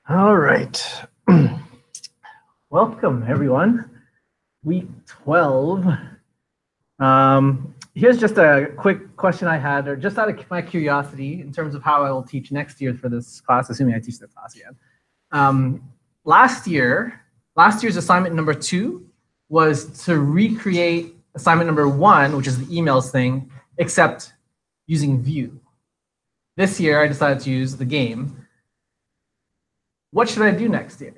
All right. Welcome, everyone. Week 12. Here's just a quick question I had, or just out of my curiosity, in terms of how I will teach next year for this class, assuming I teach the class again. Last year's assignment number 2 was to recreate assignment number 1, which is the emails thing, except using Vue. This year, I decided to use the game. What should I do next year?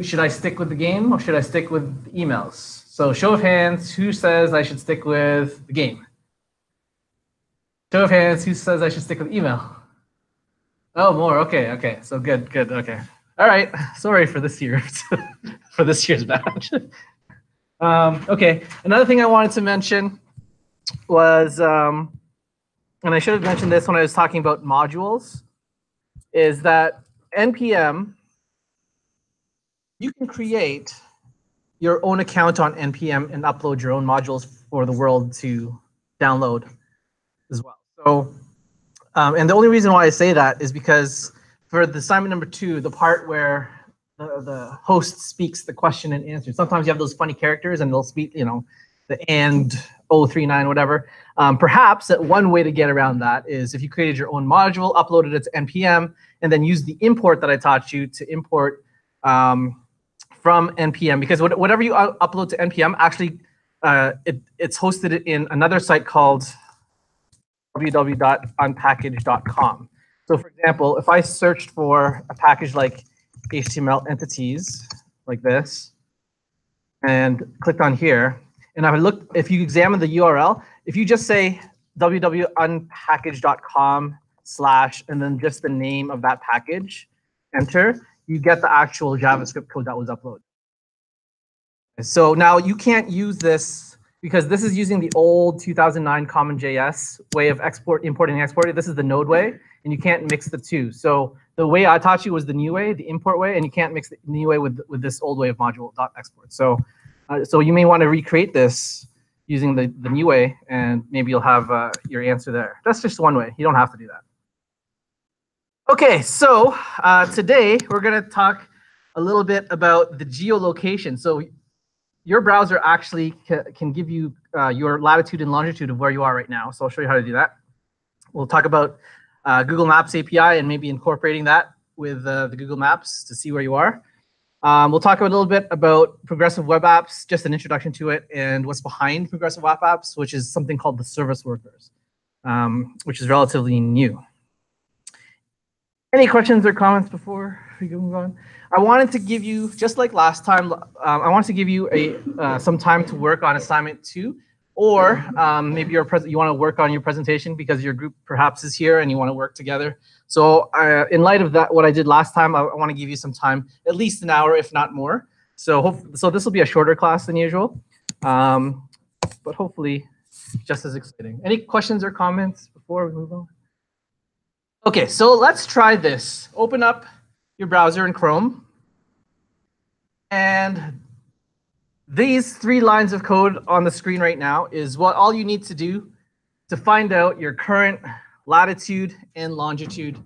Should I stick with the game or should I stick with the emails? So show of hands, who says I should stick with the game? Show of hands, who says I should stick with email? Oh, more, okay. So good, okay. All right, sorry for this year, for this year's batch. Okay, another thing I wanted to mention was, and I should have mentioned this when I was talking about modules, is that NPM, you can create your own account on NPM and upload your own modules for the world to download as well. So, and the only reason why I say that is because for the assignment number 2, the part where the host speaks the question and answer, sometimes you have those funny characters and they'll speak, the and 039, whatever. Perhaps that one way to get around that is if you created your own module, uploaded it to NPM, and then use the import that I taught you to import from NPM, because whatever you upload to NPM, actually, it's hosted in another site called www.unpackage.com. So for example, if I searched for a package like HTML entities, like this, and clicked on here, and I would look, if you examine the URL, if you just say www.unpackage.com/ and then just the name of that package, enter, you get the actual JavaScript code that was uploaded. So now you can't use this because this is using the old 2009 CommonJS way of importing and exporting. This is the Node way, and you can't mix the two. So the way I taught you was the new way, the import way, and you can't mix the new way with this old way of module.export. So, so you may want to recreate this using the new way, and maybe you'll have your answer there. That's just one way. You don't have to do that. Okay, so today we're going to talk a little bit about the geolocation. So your browser actually can give you your latitude and longitude of where you are right now. So I'll show you how to do that. We'll talk about Google Maps API and maybe incorporating that with the Google Maps to see where you are. We'll talk a little bit about progressive web apps, just an introduction to it, and what's behind progressive web apps, which is something called the service workers, which is relatively new. Any questions or comments before we move on? I wanted to give you, just like last time, I wanted to give you some time to work on assignment 2, or maybe you want to work on your presentation because your group perhaps is here and you want to work together. So in light of that, what I did last time, I want to give you some time, at least an hour, if not more. So this will be a shorter class than usual, but hopefully just as exciting. Any questions or comments before we move on? Okay, so let's try this. Open up your browser in Chrome. And these 3 lines of code on the screen right now is what all you need to do to find out your current latitude and longitude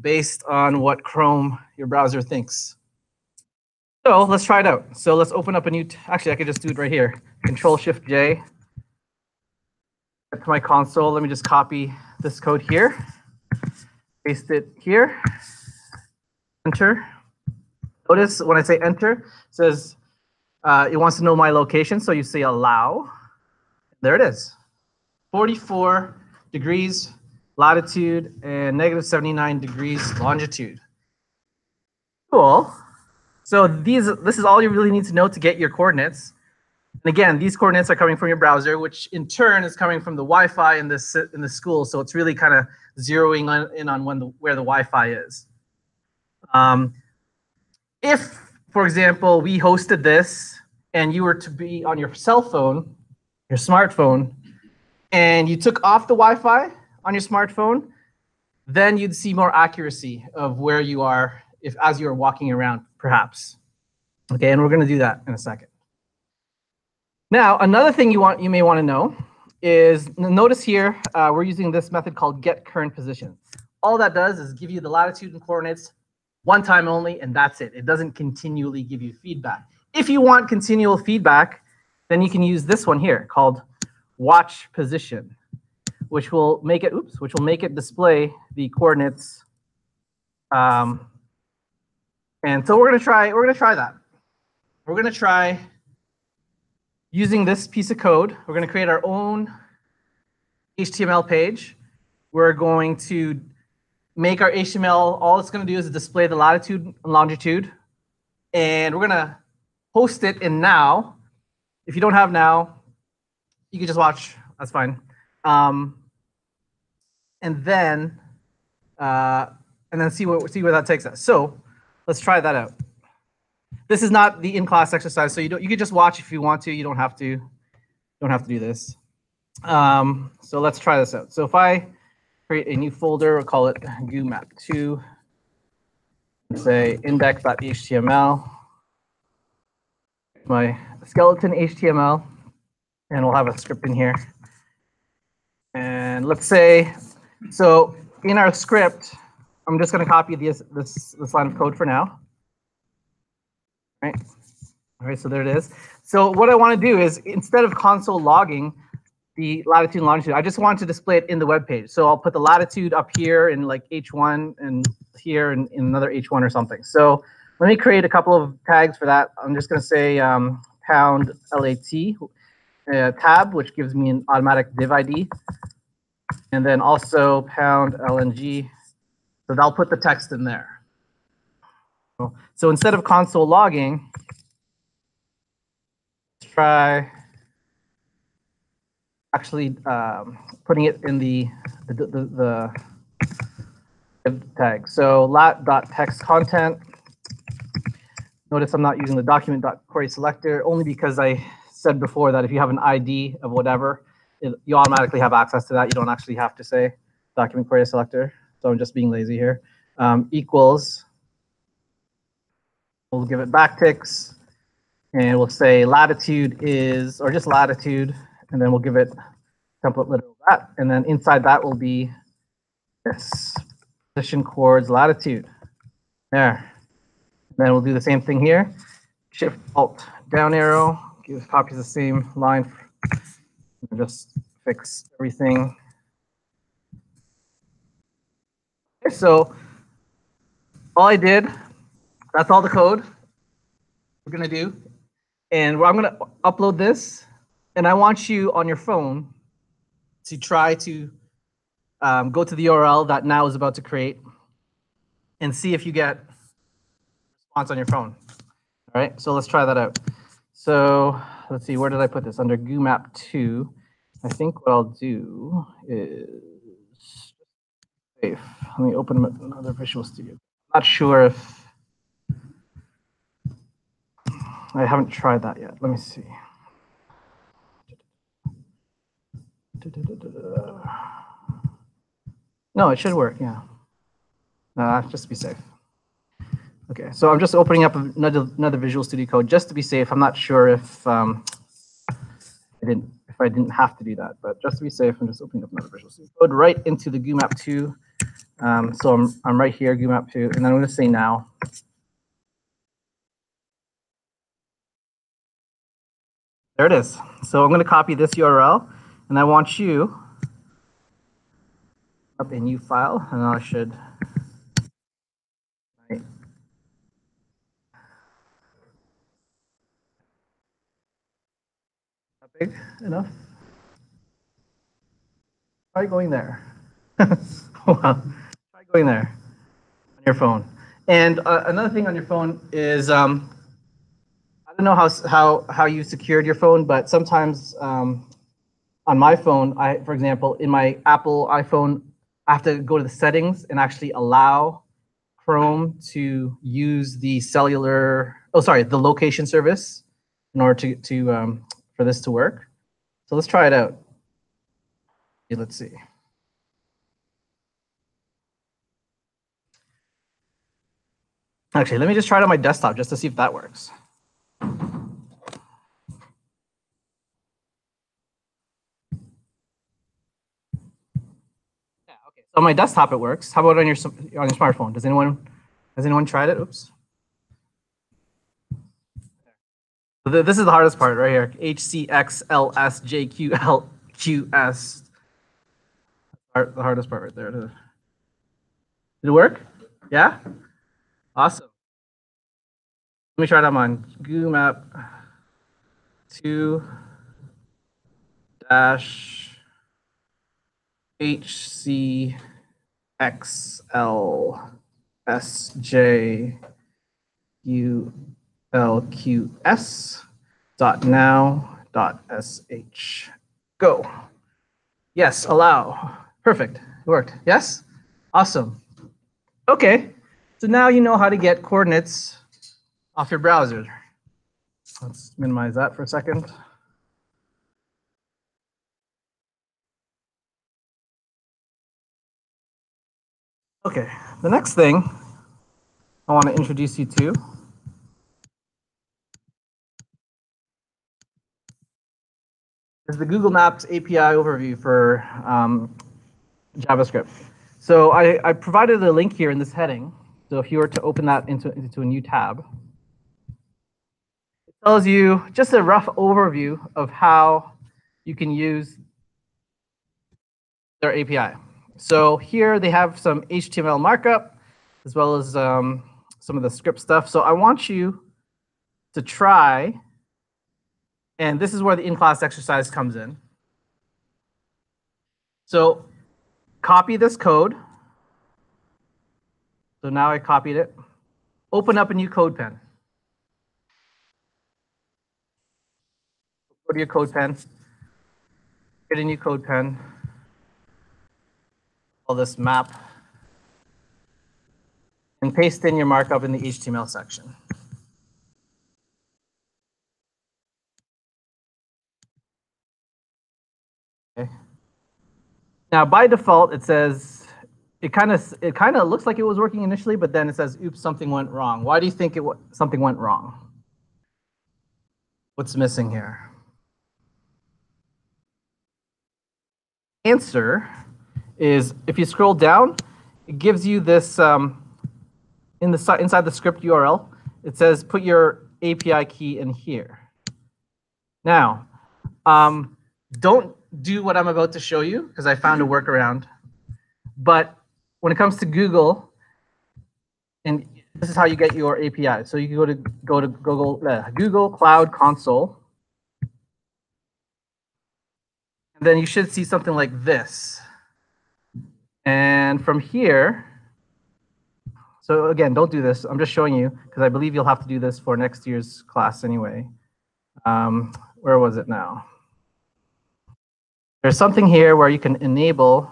based on what Chrome, your browser, thinks. So let's try it out. So let's open up a new, actually I could just do it right here. Control-Shift-J. Get to my console. Let me just copy this code here. Paste it here, enter. Notice when I say enter, it says it wants to know my location, so you say allow. There it is, 44 degrees latitude and -79 degrees longitude. Cool. So this is all you really need to know to get your coordinates. And again, these coordinates are coming from your browser, which in turn is coming from the Wi-Fi in the school. So it's really kind of zeroing in on where the Wi-Fi is. If, for example, we hosted this and you were to be on your cell phone, your smartphone, and you took off the Wi-Fi on your smartphone, then you'd see more accuracy of where you are as you're walking around, perhaps. Okay, and we're going to do that in a second. Now, another thing you may want to know is, notice here, we're using this method called get current position. All that does is give you the latitude and coordinates one time only, and that's it. It doesn't continually give you feedback. If you want continual feedback, then you can use this one here called watch position, which will make it display the coordinates. And so we're gonna try that. We're gonna try using this piece of code. We're gonna create our own HTML page. We're going to make our HTML, all it's going to do is display the latitude and longitude. And we're going to host it in Now. If you don't have Now, you can just watch. That's fine. And then see where that takes us. So let's try that out. This is not the in-class exercise, so you can just watch if you want to. You don't have to do this. So let's try this out. So if I create a new folder, we'll call it GUMAP2, say index.html, my skeleton HTML, and we'll have a script in here. And let's say, so in our script, I'm just going to copy this line of code for now. All right, so there it is. So what I want to do is, instead of console logging the latitude and longitude, I just want to display it in the web page. So I'll put the latitude up here in like H1 and here in another H1 or something. So let me create a couple of tags for that. I'm just going to say pound lat tab, which gives me an automatic div ID. And then also pound lng. So that'll put the text in there. So instead of console logging, let's try actually putting it in the tag. So lat.text content. Notice I'm not using the document.query selector, only because I said before that if you have an ID of whatever, you automatically have access to that. You don't actually have to say document query selector. So I'm just being lazy here. Equals. We'll give it backticks, and we'll say latitude is, or just latitude, and then we'll give it template literal that, and then inside that will be this position coords latitude. There. And then we'll do the same thing here. Shift Alt down arrow, copies the same line, and just fix everything. Okay, so all I did, that's all the code we're going to do. And I'm going to upload this. And I want you on your phone to try to go to the URL that Now is about to create and see if you get a response on your phone. All right, so let's try that out. So let's see, where did I put this? Under GUMAP2. I think what I'll do is safe. Let me open another Visual Studio. I'm not sure if I haven't tried that yet. Let me see. No, it should work, yeah. Just to be safe. Okay, so I'm just opening up another Visual Studio Code just to be safe. I'm not sure if I didn't have to do that, but just to be safe, I'm just opening up another Visual Studio Code right into the GUMAP2. So I'm right here, GUMAP2, and then I'm going to say Now. There it is. So I'm going to copy this URL, and I want you up a new file, and I should. Right. Not big enough. Try going there. Wow. Try going there on your phone. And another thing on your phone is I don't know how you secured your phone, but sometimes on my phone, for example, in my Apple iPhone, I have to go to the settings and actually allow Chrome to use the the location service in order for this to work. So let's try it out. Let's see. Actually, let me just try it on my desktop just to see if that works. So on my desktop it works. How about on your smartphone? Has anyone tried it? Oops. This is the hardest part right here. HCXLSJQLQS. The hardest part right there. Did it work? Yeah? Awesome. Let me try it on Google Map 2 HCXLSJULQS.now.sh. Go. Yes, allow. Perfect. It worked. Yes? Awesome. Okay. So now you know how to get coordinates off your browser. Let's minimize that for a second. Okay, the next thing I want to introduce you to is the Google Maps API overview for JavaScript. So I provided a link here in this heading. So if you were to open that into a new tab, it tells you just a rough overview of how you can use their API. So here they have some HTML markup as well as some of the script stuff. So I want you to try, and this is where the in-class exercise comes in. So copy this code. So now I copied it. Open up a new CodePen. Go to your CodePen. Get a new CodePen. Call this map. And paste in your markup in the HTML section. Okay. Now by default, it says it kind of looks like it was working initially, but then it says, "Oops, something went wrong." Why do you think something went wrong? What's missing here? Answer is if you scroll down, it gives you this inside the script URL. It says put your API key in here. Now, don't do what I'm about to show you because I found a workaround. But when it comes to Google, and this is how you get your API. So you can go to Google Cloud Console. And then you should see something like this. And from here, so again, don't do this. I'm just showing you because I believe you'll have to do this for next year's class anyway. Where was it now? There's something here where you can enable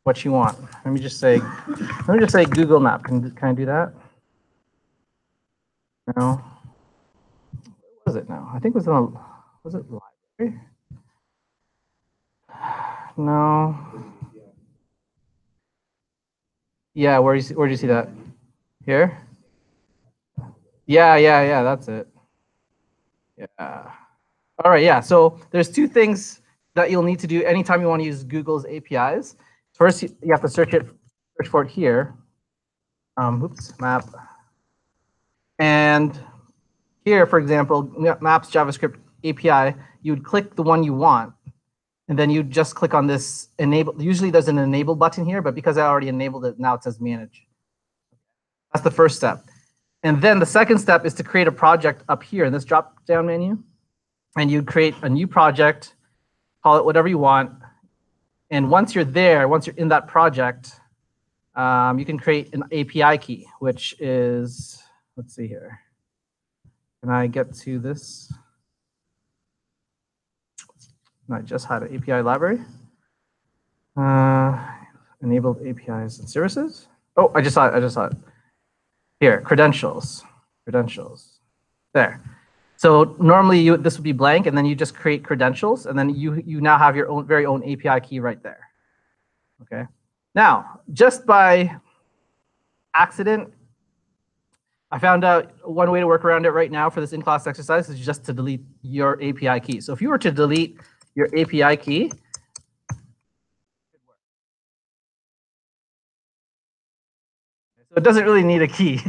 what you want. Let me just say Google Map. Can I do that? No. What was it now? I think it was it library? No. Yeah, where do you see that? Here? Yeah, that's it. Yeah. All right, yeah. So there's two things that you'll need to do anytime you want to use Google's APIs. First, you have to search for it here. Oops, map. And here, for example, Maps JavaScript API, you would click the one you want, and then you just click on this enable. Usually there's an enable button here, but because I already enabled it, now it says manage. That's the first step. And then the second step is to create a project up here in this drop-down menu. And you create a new project, call it whatever you want. And once you're there, once you're in that project, you can create an API key, which is, let's see here. Can I get to this? I just had an API library. enabled APIs and services. Oh, I just saw it. Here, credentials. There. So normally this would be blank, and then you just create credentials, and then you now have your very own API key right there. Okay. Now, just by accident, I found out one way to work around it right now for this in-class exercise is just to delete your API key. So if you were to delete your API key, so it doesn't really need a key.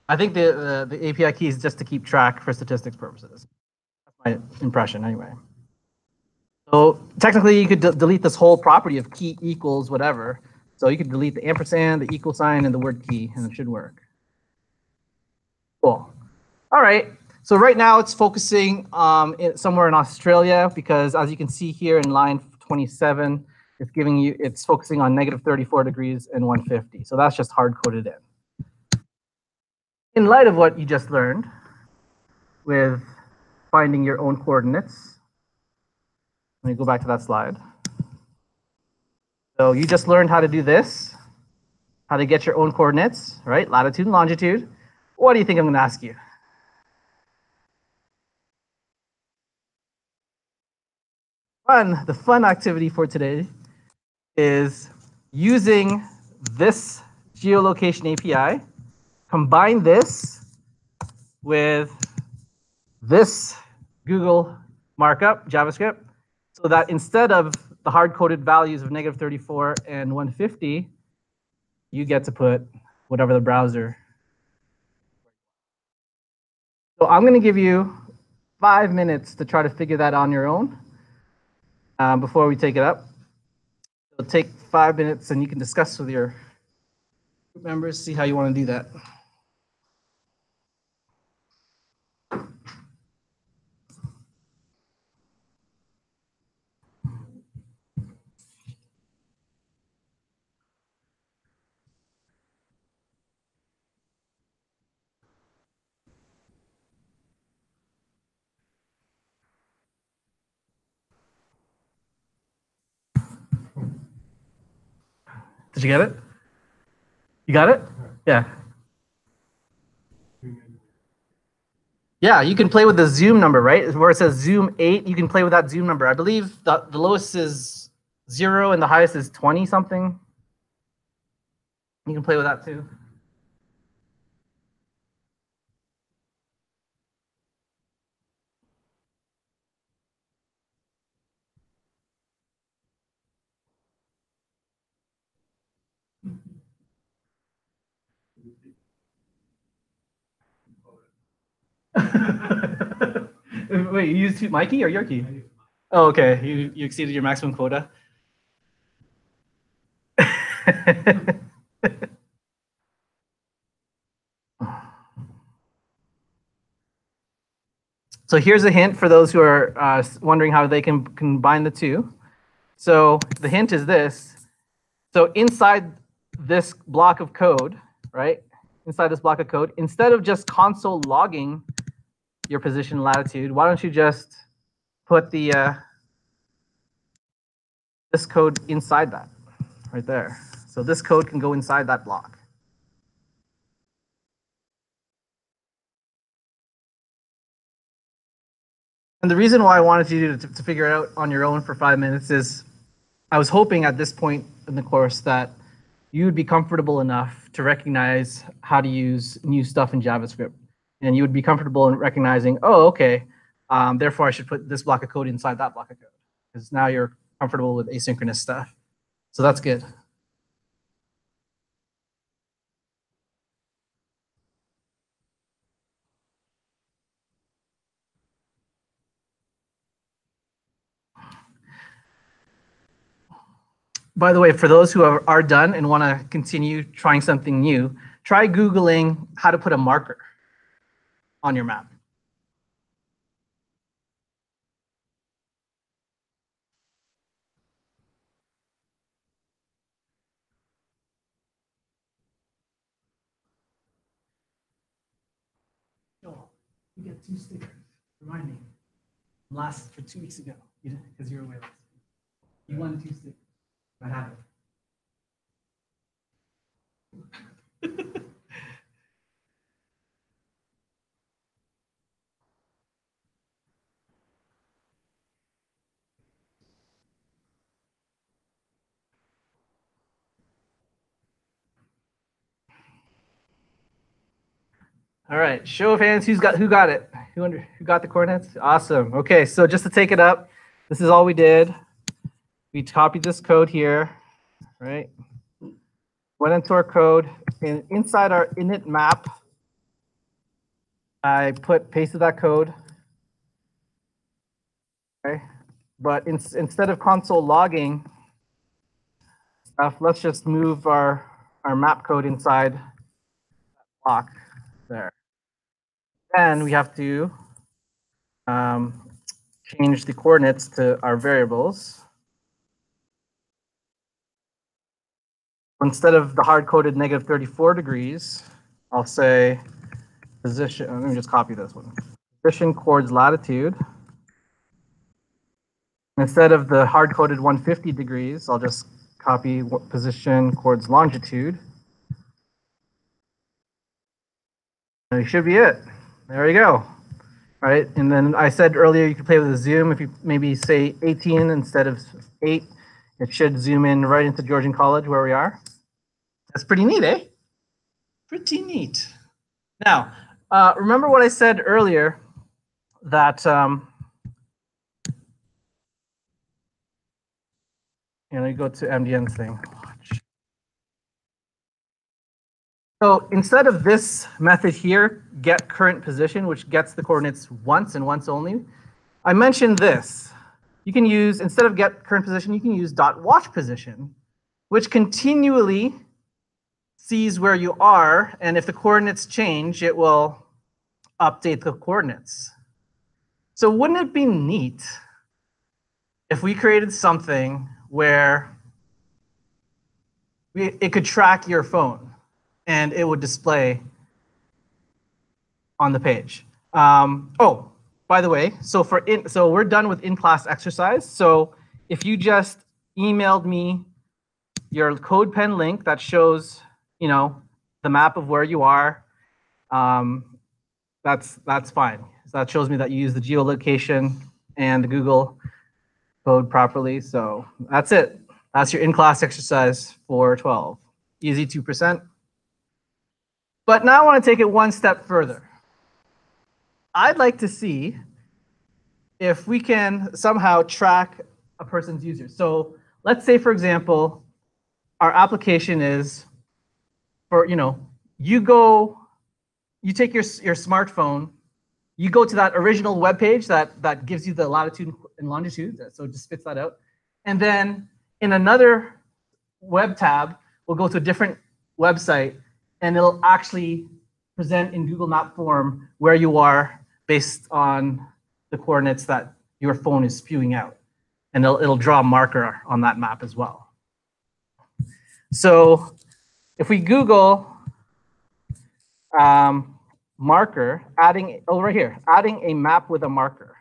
I think the API key is just to keep track for statistics purposes. That's my impression anyway. So technically you could delete this whole property of key equals whatever. So you could delete the ampersand, the equal sign, and the word key, and it should work. Cool. All right. So right now it's focusing somewhere in Australia, because as you can see here in line 27, it's focusing on -34 degrees and 150. So that's just hard coded in. In light of what you just learned with finding your own coordinates, let me go back to that slide. So you just learned how to do this, how to get your own coordinates, right? Latitude and longitude. What do you think I'm going to ask you? The fun activity for today is using this geolocation API, combine this with this Google markup, JavaScript, so that instead of the hard-coded values of -34 and 150, you get to put whatever the browser. So I'm going to give you 5 minutes to try to figure that on your own before we take it up. It'll take 5 minutes, and you can discuss with your group members, see how you want to do that. Did you get it? You got it? Yeah. Yeah, you can play with the zoom number, right? Where it says zoom 8, you can play with that zoom number. I believe the lowest is 0 and the highest is 20 something. You can play with that too. Wait, you used my key or your key? Oh, okay. You exceeded your maximum quota. So here's a hint for those who are wondering how they can combine the two. So the hint is this. So inside this block of code, right? Inside this block of code, instead of just console logging your position and latitude, why don't you just put the this code inside that, right there. So this code can go inside that block. And the reason why I wanted you to figure it out on your own for 5 minutes is I was hoping at this point in the course that you would be comfortable enough to recognize how to use new stuff in JavaScript. And you would be comfortable in recognizing, oh, okay, therefore I should put this block of code inside that block of code. Because now you're comfortable with asynchronous stuff. So that's good. By the way, for those who are done and want to continue trying something new, try Googling how to put a marker on your map. Oh, you get 2 stickers. Remind me. Last for 2 weeks ago, because you were away last week. You won 2 stickers. I have it. All right, show of hands. Who got it? Who got the coordinates? Awesome. Okay, so just to take it up, this is all we did. We copied this code here, right? Went into our code, and inside our init map, I pasted that code. Okay, but instead of console logging stuff, let's just move our map code inside that block there. Then we have to change the coordinates to our variables. Instead of the hard-coded negative 34 degrees, I'll say position. Let me just copy this one. Position chords latitude. Instead of the hard-coded 150 degrees, I'll just copy position chords longitude. And it should be it. There you go. All right, and then I said earlier you could play with a zoom. If you maybe say 18 instead of 8, it should zoom in right into Georgian College where we are. That's pretty neat, eh? Pretty neat. Now, remember what I said earlier that you go to MDN's thing. So instead of this method here, get current position, which gets the coordinates once and once only, I mentioned this. You can use, instead of get current position, you can use .watch position, which continually sees where you are, and if the coordinates change, it will update the coordinates. So wouldn't it be neat if we created something where it could track your phone and it would display on the page? Oh, by the way, so we're done with in-class exercise. So if you just emailed me your CodePen link that shows, the map of where you are, that's fine. So that shows me that you use the geolocation and the Google code properly. So that's it. That's your in-class exercise for 12. Easy 2%. But now I want to take it one step further. I'd like to see if we can somehow track a person's users. So let's say, for example, our application is for, you take your smartphone, you go to that original web page that gives you the latitude and longitude, so it just spits that out. And then in another web tab, we'll go to a different website, and it'll actually present in Google Map form where you are based on the coordinates that your phone is spewing out. And it'll draw a marker on that map as well. So if we Google marker, right here, adding a map with a marker.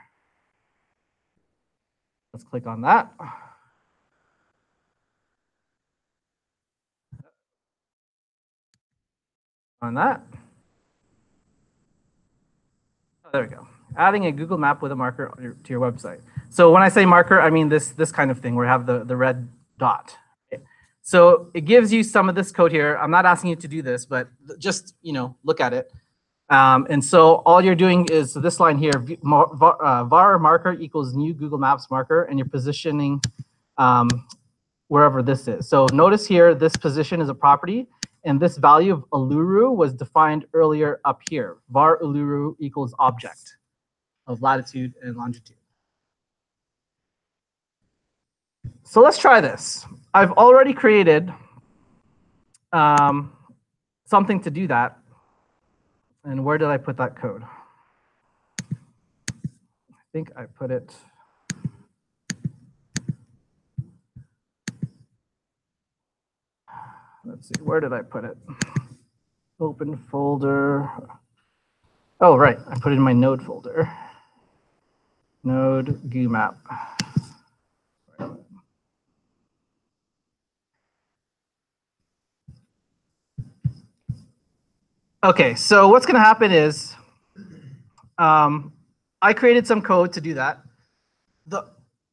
Let's click on that. On that. Oh, there we go. Adding a Google map with a marker to your website. So when I say marker, I mean this kind of thing where you have the red dot. Okay. So it gives you some of this code here. I'm not asking you to do this, but just look at it. And so all you're doing is this line here, var marker equals new Google Maps marker, and you're positioning wherever this is. So notice here, this position is a property, and this value of Uluru was defined earlier up here. Var Uluru equals object of latitude and longitude. So let's try this. I've already created something to do that. And where did I put that code? I think I put it. Let's see, where did I put it? Open folder. Oh, right, I put it in my node folder. Node GUMAP. Okay, so what's going to happen is I created some code to do that.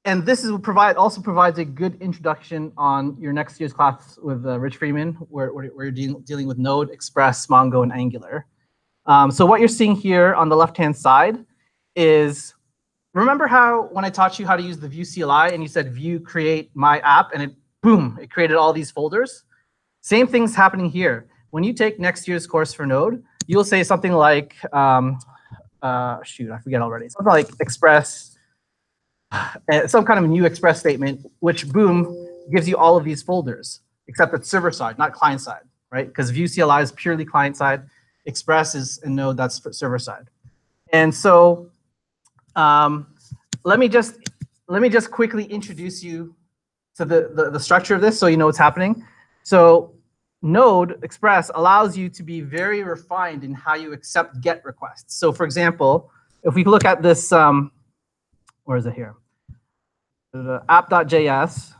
And this also provides a good introduction on your next year's class with Rich Freeman, where you're dealing with Node, Express, Mongo, and Angular. So what you're seeing here on the left-hand side is, remember how when I taught you how to use the Vue CLI and you said Vue create my app and it, boom, it created all these folders? Same thing's happening here. When you take next year's course for Node, you'll say something like, shoot, I forget already. Something like Express, some kind of new Express statement, which boom, gives you all of these folders, except it's server side, not client side, right? Because Vue CLI is purely client side. Express is in Node, that's for server side. And so let me just quickly introduce you to the structure of this so you know what's happening. So Node Express allows you to be very refined in how you accept GET requests. So for example, if we look at this, where is it here? The app.js.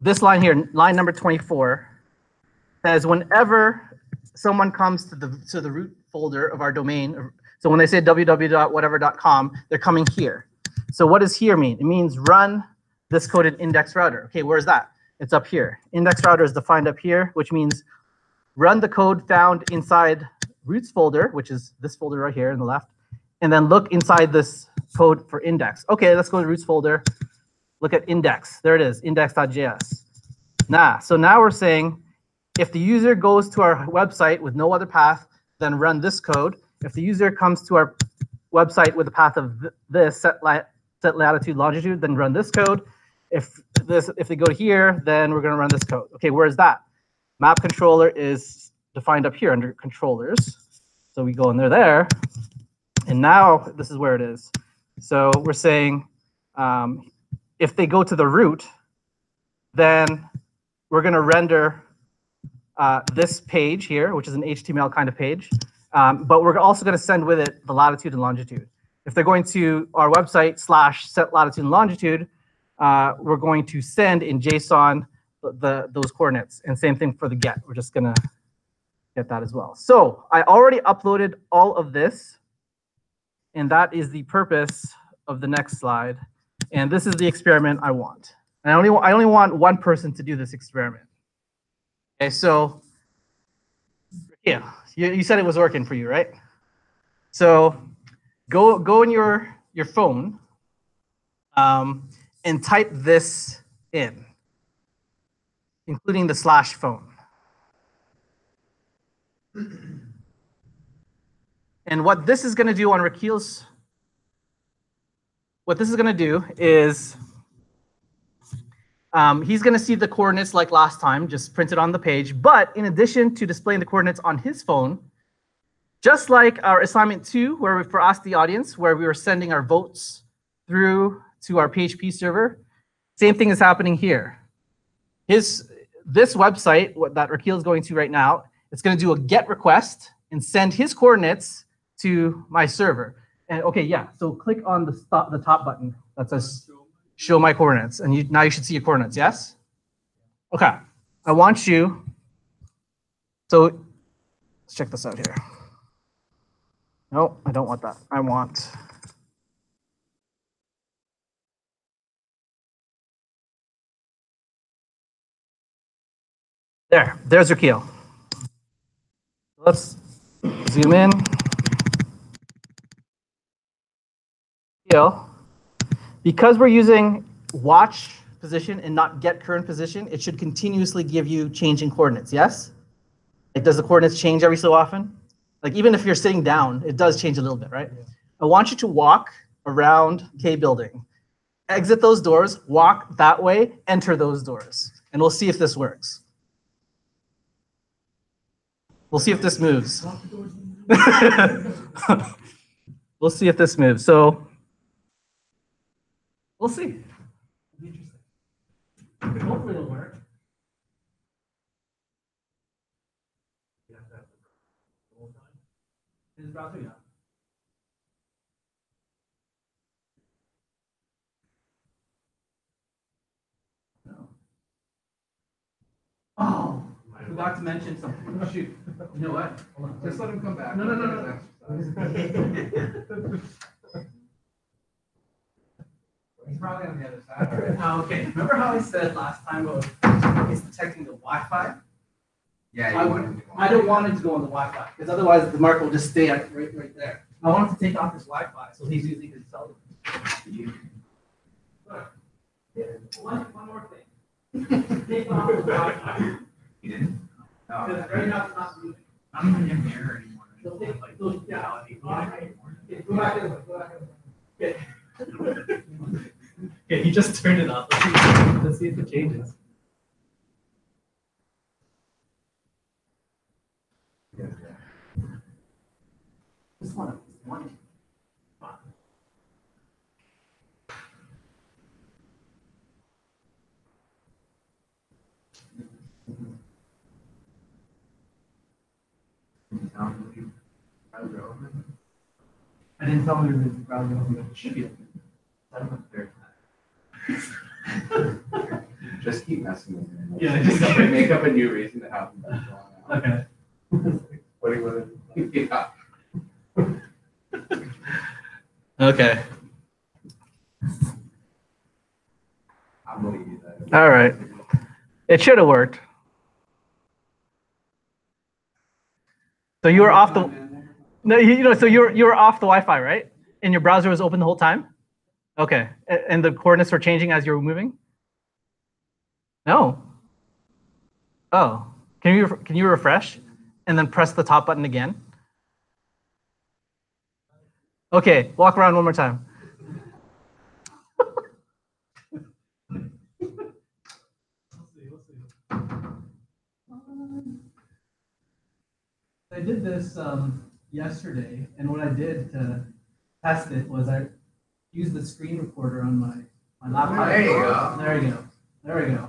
This line here, line number 24, says whenever someone comes to the root folder of our domain, so when they say www.whatever.com, they're coming here. So what does here mean? It means run this code in index router. Okay, where's that? It's up here. Index router is defined up here, which means run the code found inside roots folder, which is this folder right here on the left, and then look inside this code for index. Okay, let's go to roots folder. Look at index. There it is, index.js. So now we're saying if the user goes to our website with no other path, then run this code. If the user comes to our website with the path of this, set latitude, longitude, then run this code. If they go here, then we're going to run this code. Okay, where is that? Map controller is defined up here under controllers. So we go in there. And now this is where it is. So we're saying if they go to the root, then we're going to render this page here, which is an HTML kind of page. But we're also going to send with it the latitude and longitude. If they're going to our website / set latitude and longitude, we're going to send in JSON those coordinates. And same thing for the get. We're just going to get that as well. So I already uploaded all of this. And that is the purpose of the next slide. And this is the experiment I want. And I only want one person to do this experiment. Okay, so yeah, you said it was working for you, right? So go in your phone and type this in, including the /phone. And what this is going to do on Rakil's, what this is going to do is he's going to see the coordinates like last time, just printed on the page. But in addition to displaying the coordinates on his phone, just like our assignment 2, where for Ask the Audience, where we were sending our votes through to our PHP server, same thing is happening here. This website, that Rakil is going to right now, it's going to do a GET request and send his coordinates to my server. And okay, yeah, so click on the top button that says show my coordinates, and now you should see your coordinates, yes? Okay, I want you, so let's check this out here. No, I don't want that. I want, there's Rakil. Let's zoom in. Because we're using watch position and not get current position, it should continuously give you changing coordinates, yes? Like, does the coordinates change every so often? Like, even if you're sitting down, it does change a little bit, right? Yeah. I want you to walk around K building, exit those doors, walk that way, enter those doors, and we'll see if this works. We'll see if this moves. We'll see if this moves. So we'll see. Interesting. Hopefully it'll work. Is it about to? Yeah. No. Oh, I forgot to mention something. Shoot. You know what? Hold on. Just let him come back. No. He's probably on the other side. Okay. Remember how I said last time about it's detecting the Wi-Fi? Yeah, you want him to go on. I don't want him to go on the Wi-Fi because otherwise the mark will just stay right there. I want him to take off his Wi-Fi so he's using his cell phone. One more thing. Take off the Wi-Fi. You didn't? No. Because right now it's not moving. I'm not even in there anymore. They'll take- Like, they'll- yeah. Okay, go back in. Go back in. Okay. Okay, he just turned it off. Let's see if it changes. This one. I didn't tell him to browser open, but it should be open. Just keep messing with him. Yeah, Just make up a new reason to have him back on. Okay. What do you want to? Yeah. Okay. I believe you that. All right. It should have worked. So you were off the no, so you were off the Wi-Fi, right? And your browser was open the whole time? Okay. And the coordinates were changing as you were moving? No. Oh. Can you refresh and then press the top button again? Okay, walk around one more time. I did this yesterday, and what I did to test it was I used the screen recorder on my laptop. There you go. There you go. There we go.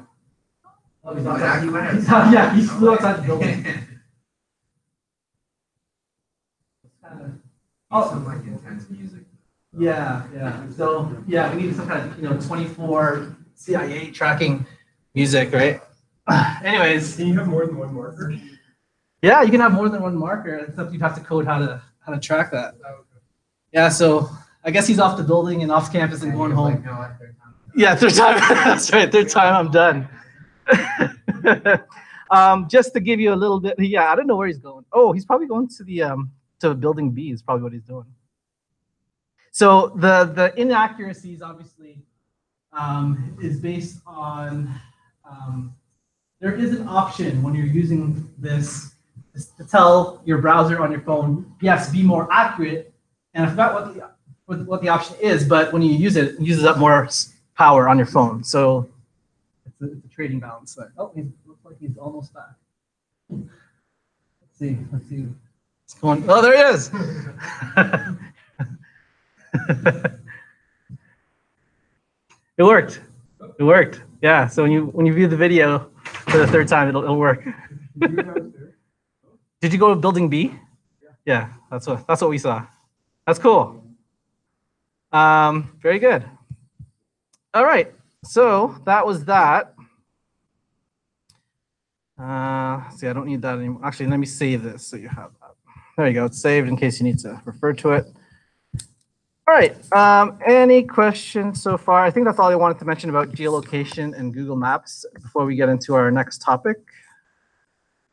Oh, he's Oh, outside. that quick. Yeah, he flew outside the building. It's kind of- Some like intense music. Yeah. So yeah, we need some kind of 24 CIA tracking music, right? Anyways, Can you have more than one marker? yeah, you can have more than one marker, except you'd have to code how to track that. Yeah, so I guess he's off the building and off campus and going home. No, at third time. Yeah, third time. That's right. Third time I'm done. Just to give you a little bit. Yeah, I don't know where he's going. Oh, he's probably going to the to building B is probably what he's doing. So the inaccuracies obviously is based on there is an option when you're using this to tell your browser on your phone, yes, be more accurate. And I forgot what the option is, but when you use it, it uses up more power on your phone. So it's a trading balance there. Oh, he looks like he's almost back. Let's see. It's going. Oh, there he is. It worked. It worked. Yeah. So when you view the video for the third time, it'll work. Did you go to building B? Yeah. That's what we saw. That's cool. Very good. All right. So that was that. See, I don't need that anymore. Actually, let me save this so you have that. There you go. It's saved in case you need to refer to it. All right. Any questions so far? I think that's all I wanted to mention about geolocation and Google Maps before we get into our next topic.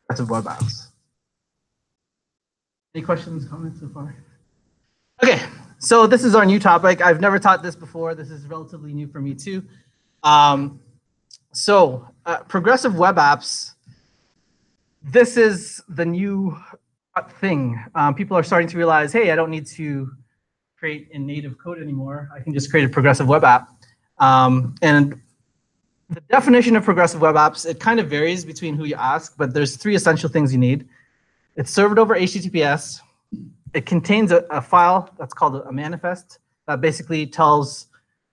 That's of web apps. Any questions, comments so far? Okay. So this is our new topic. I've never taught this before. This is relatively new for me too. Progressive web apps. This is the new thing. People are starting to realize, hey, I don't need to create in native code anymore. I can just create a progressive web app. And the definition of progressive web apps, it kind of varies between who you ask, but there's three essential things you need. It's served over HTTPS. It contains a file that's called a manifest that basically tells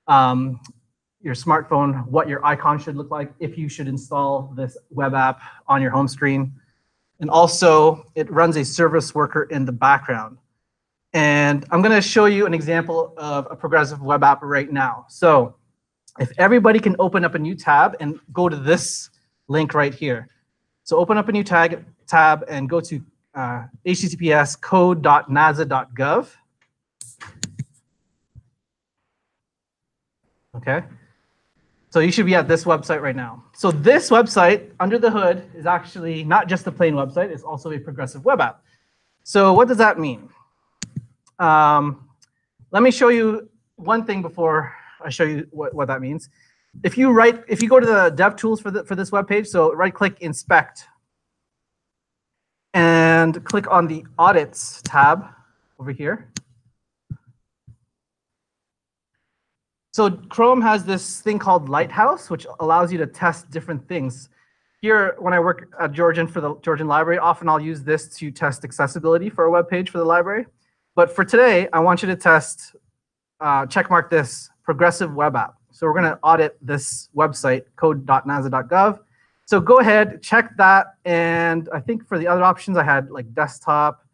your smartphone what your icon should look like if you should install this web app on your home screen. And also, it runs a service worker in the background. And I'm going to show you an example of a progressive web app right now. So if everybody can open up a new tab and go to this link right here. So open up a new tab and go to https code.nasa.gov. Okay. So you should be at this website right now. So this website, under the hood, is actually not just a plain website, it's also a progressive web app. So what does that mean? Let me show you one thing before I show you what that means. If you go to the dev tools for this web page, so right-click Inspect, and click on the Audits tab over here. So Chrome has this thing called Lighthouse, which allows you to test different things. Here, when I work at Georgian for the Georgian Library, often I'll use this to test accessibility for a web page for the library. But for today, I want you to test, checkmark this, progressive web app. So we're going to audit this website, code.nasa.gov. So go ahead, check that. And I think for the other options, I had like desktop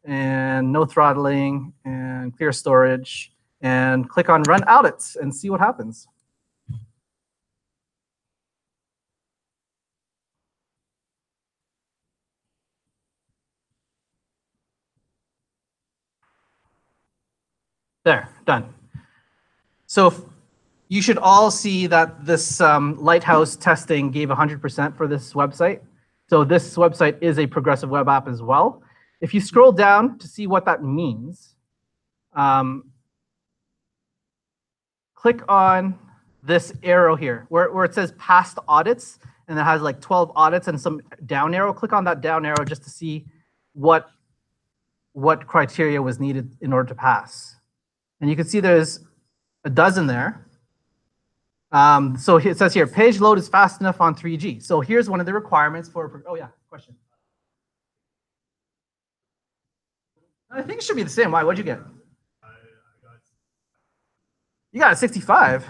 and no throttling and clear storage. And click on Run Audits and see what happens. There, done. So you should all see that this Lighthouse testing gave 100% for this website. So this website is a progressive web app as well. If you scroll down to see what that means, click on this arrow here where it says past audits, and it has like 12 audits and some down arrow. Click on that down arrow just to see what criteria was needed in order to pass. And you can see there's a dozen there. So it says here, page load is fast enough on 3G. So here's one of the requirements for, oh yeah, question. I think it should be the same. Why, what'd you get? You got a 65.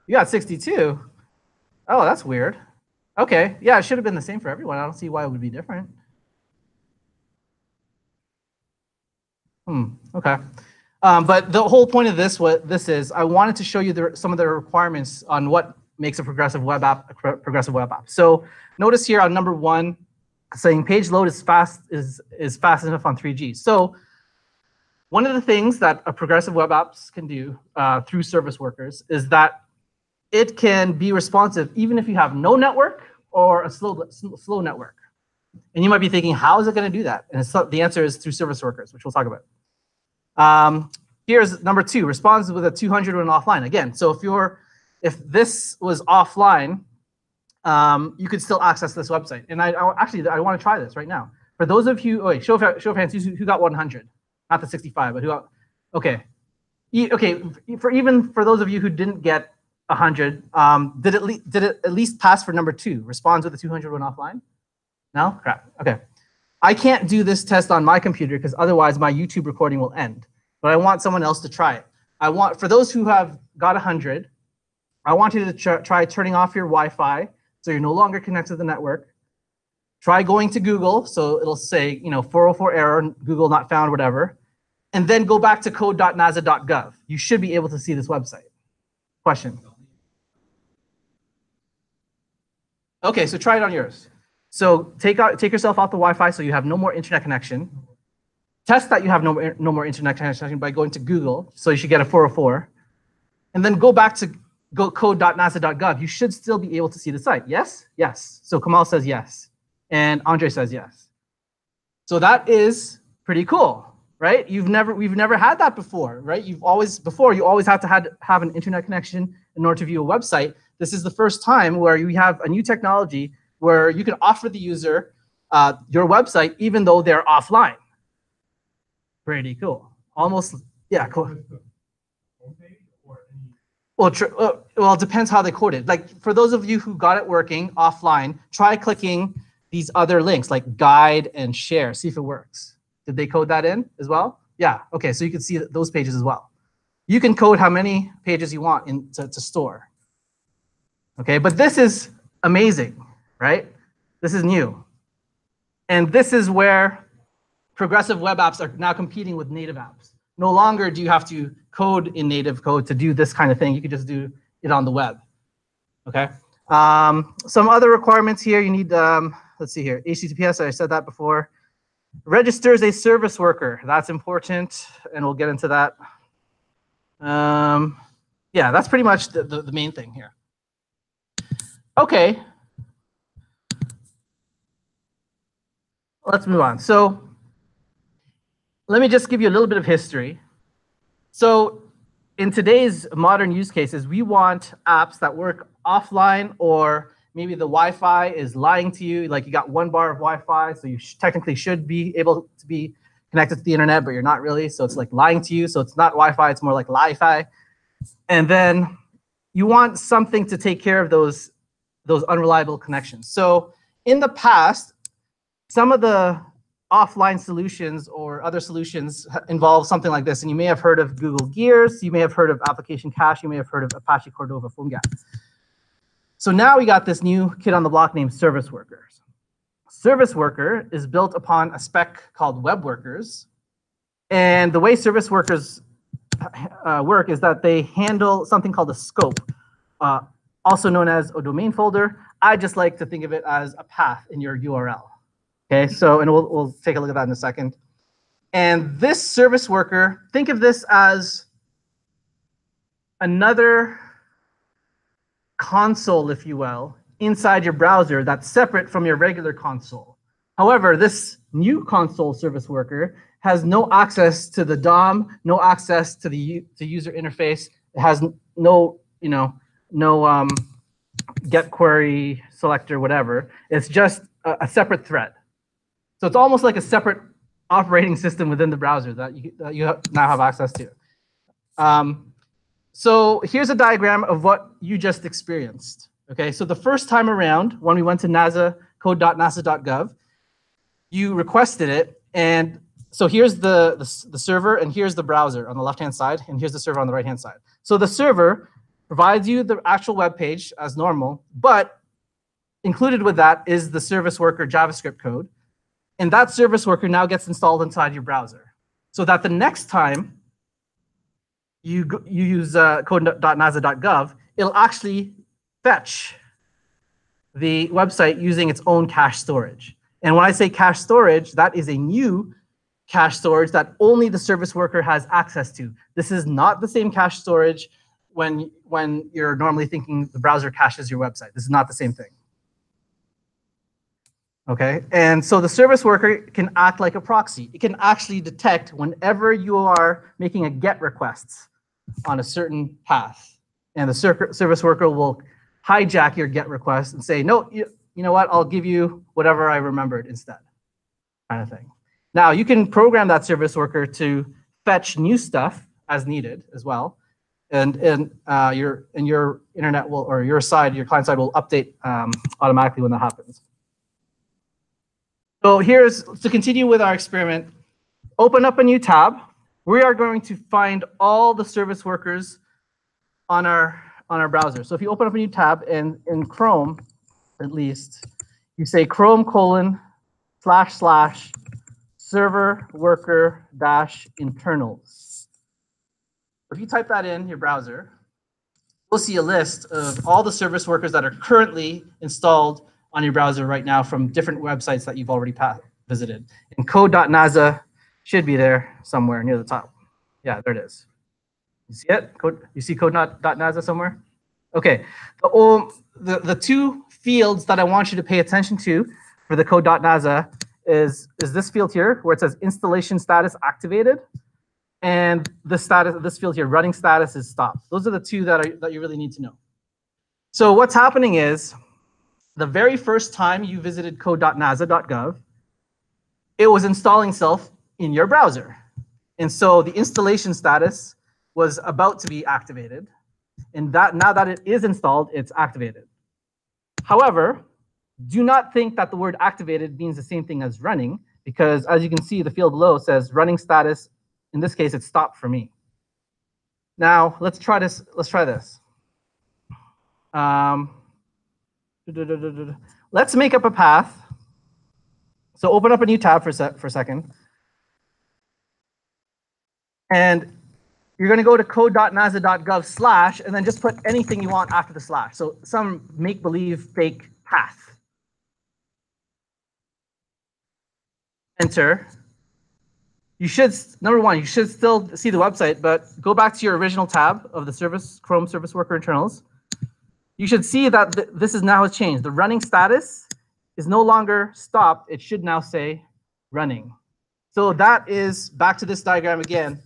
You got 62. Oh, that's weird. Okay, yeah, it should have been the same for everyone. I don't see why it would be different. Okay. But the whole point of this, what this is, I wanted to show you some of the requirements on what makes a progressive web app a progressive web app. So notice here on number 1, saying page load is fast enough on 3G. So one of the things that a progressive web apps can do through service workers is that it can be responsive even if you have no network or a slow network. And you might be thinking, how is it going to do that? And the answer is through service workers, which we'll talk about. Here's number 2, responds with a 200 when offline. Again, so if this was offline, you could still access this website. And I want to try this right now. For those of you, wait, show of hands who got 100, not the 65, but who got, okay. For those of you who didn't get 100, did it at least pass for number 2, responds with a 200 when offline? No? Crap, okay. I can't do this test on my computer because otherwise my YouTube recording will end. But I want someone else to try it. For those who have got 100, I want you to try turning off your Wi-Fi so you're no longer connected to the network. Try going to Google, so it'll say 404 error, Google not found, whatever. And then go back to code.nasa.gov. You should be able to see this website. Question? Okay, so try it on yours. So take yourself off the Wi-Fi so you have no more internet connection. Test that you have no more internet connection by going to Google, so you should get a 404. And then go back to code.nasa.gov. You should still be able to see the site. Yes? Yes. So Kamal says yes. And Andre says yes. So that is pretty cool, right? We've never had that before, right? You always have to have an internet connection in order to view a website. This is the first time where you have a new technology where you can offer the user your website even though they're offline. Pretty cool. Almost, yeah, cool. Well, it depends how they code it. Like for those of you who got it working offline, try clicking these other links like guide and share. See if it works. Did they code that in as well? Yeah. Okay. So you can see those pages as well. You can code how many pages you want to store. Okay. But this is amazing, right? This is new. And this is where progressive web apps are now competing with native apps. No longer do you have to code in native code to do this kind of thing. You can just do it on the web. Okay. Some other requirements here. You need, let's see here, HTTPS. I said that before. Registers a service worker. That's important, and we'll get into that. Yeah, that's pretty much the main thing here. Okay. Let's move on. So let me just give you a little bit of history. So in today's modern use cases, we want apps that work offline, or maybe the Wi-Fi is lying to you. Like you got 1 bar of Wi-Fi, so you technically should be able to be connected to the internet, but you're not really. So it's like lying to you. So it's not Wi-Fi, it's more like Li-Fi. And then you want something to take care of those unreliable connections. So in the past, some of the offline solutions or other solutions involve something like this. And you may have heard of Google Gears, you may have heard of Application Cache, you may have heard of Apache Cordova PhoneGap. So now we got this new kid on the block named Service Workers. Service Worker is built upon a spec called Web Workers. And the way Service Workers work is that they handle something called a scope, also known as a domain folder. I just like to think of it as a path in your URL. Okay, so, and we'll take a look at that in a second. And this service worker, think of this as another console, if you will, inside your browser that's separate from your regular console. However, this new console service worker has no access to the DOM, no access to the user interface. It has no, no get query selector, whatever. It's just a separate thread. So it's almost like a separate operating system within the browser that you now have access to. So here's a diagram of what you just experienced. Okay, so the first time around, when we went to NASA, code.nasa.gov, you requested it, and so here's the server, and here's the browser on the left-hand side, and here's the server on the right-hand side. So the server provides you the actual web page as normal, but included with that is the service worker JavaScript code. And that service worker now gets installed inside your browser, so that the next time you use code.nasa.gov, it'll actually fetch the website using its own cache storage. And when I say cache storage, that is a new cache storage that only the service worker has access to. This is not the same cache storage when you're normally thinking the browser caches your website. This is not the same thing. Okay, and so the service worker can act like a proxy. It can actually detect whenever you are making a GET requests on a certain path. And the service worker will hijack your GET request and say, no, you know what, I'll give you whatever I remembered instead, kind of thing. Now, you can program that service worker to fetch new stuff as needed as well. And your internet will, or your client side will update automatically when that happens. So here's, to continue with our experiment, open up a new tab. We are going to find all the service workers on our browser. So if you open up a new tab, and in Chrome, at least, you say Chrome://server worker -internals. If you type that in your browser, you'll see a list of all the service workers that are currently installed on your browser right now from different websites that you've already visited. And code.nasa should be there somewhere near the top. Yeah, there it is. You see it? You see code.nasa somewhere? Okay. The two fields that I want you to pay attention to for the code.nasa is this field here where it says installation status activated, and this field here, running status, is stopped. Those are the two that you really need to know. So what's happening is, the very first time you visited code.nasa.gov, it was installing itself in your browser. And so the installation status was about to be activated. And now that it is installed, it's activated. However, do not think that the word activated means the same thing as running, because as you can see, the field below says running status. In this case, it's stopped for me. Now, let's try this. Let's try this. Let's make up a path. So open up a new tab for a second. And you're going to go to code.nasa.gov/ and then just put anything you want after the slash. So some make-believe fake path. Enter. You should, number one, you should still see the website, but go back to your original tab of the Chrome Service Worker internals. you should see that this is now has changed. The running status is no longer stopped. It should now say running. So that is back to this diagram again.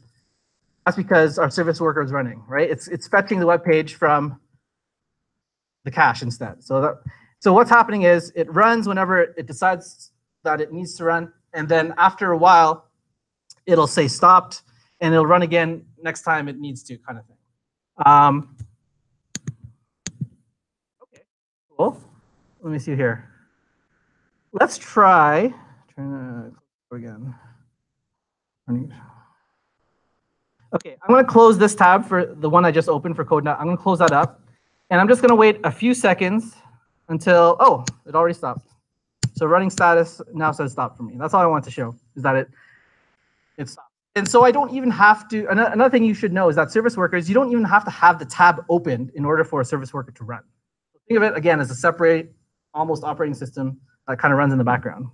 That's because our service worker is running, right? It's fetching the web page from the cache instead. So what's happening is it runs whenever it decides that it needs to run, and then after a while, it'll say stopped, and it'll run again next time it needs to, kind of thing. Okay, cool. Let me see here. Let's try to go again. Okay, I'm going to close this tab for the one I just opened for CodeNet. I'm going to close that up, and I'm just going to wait a few seconds until, oh, it already stopped. So running status now says stop for me. That's all I want to show, is that it stopped. And so I don't even have to, another thing you should know is that service workers, you don't even have to have the tab opened in order for a service worker to run. So think of it, again, as a separate, almost operating system that kind of runs in the background.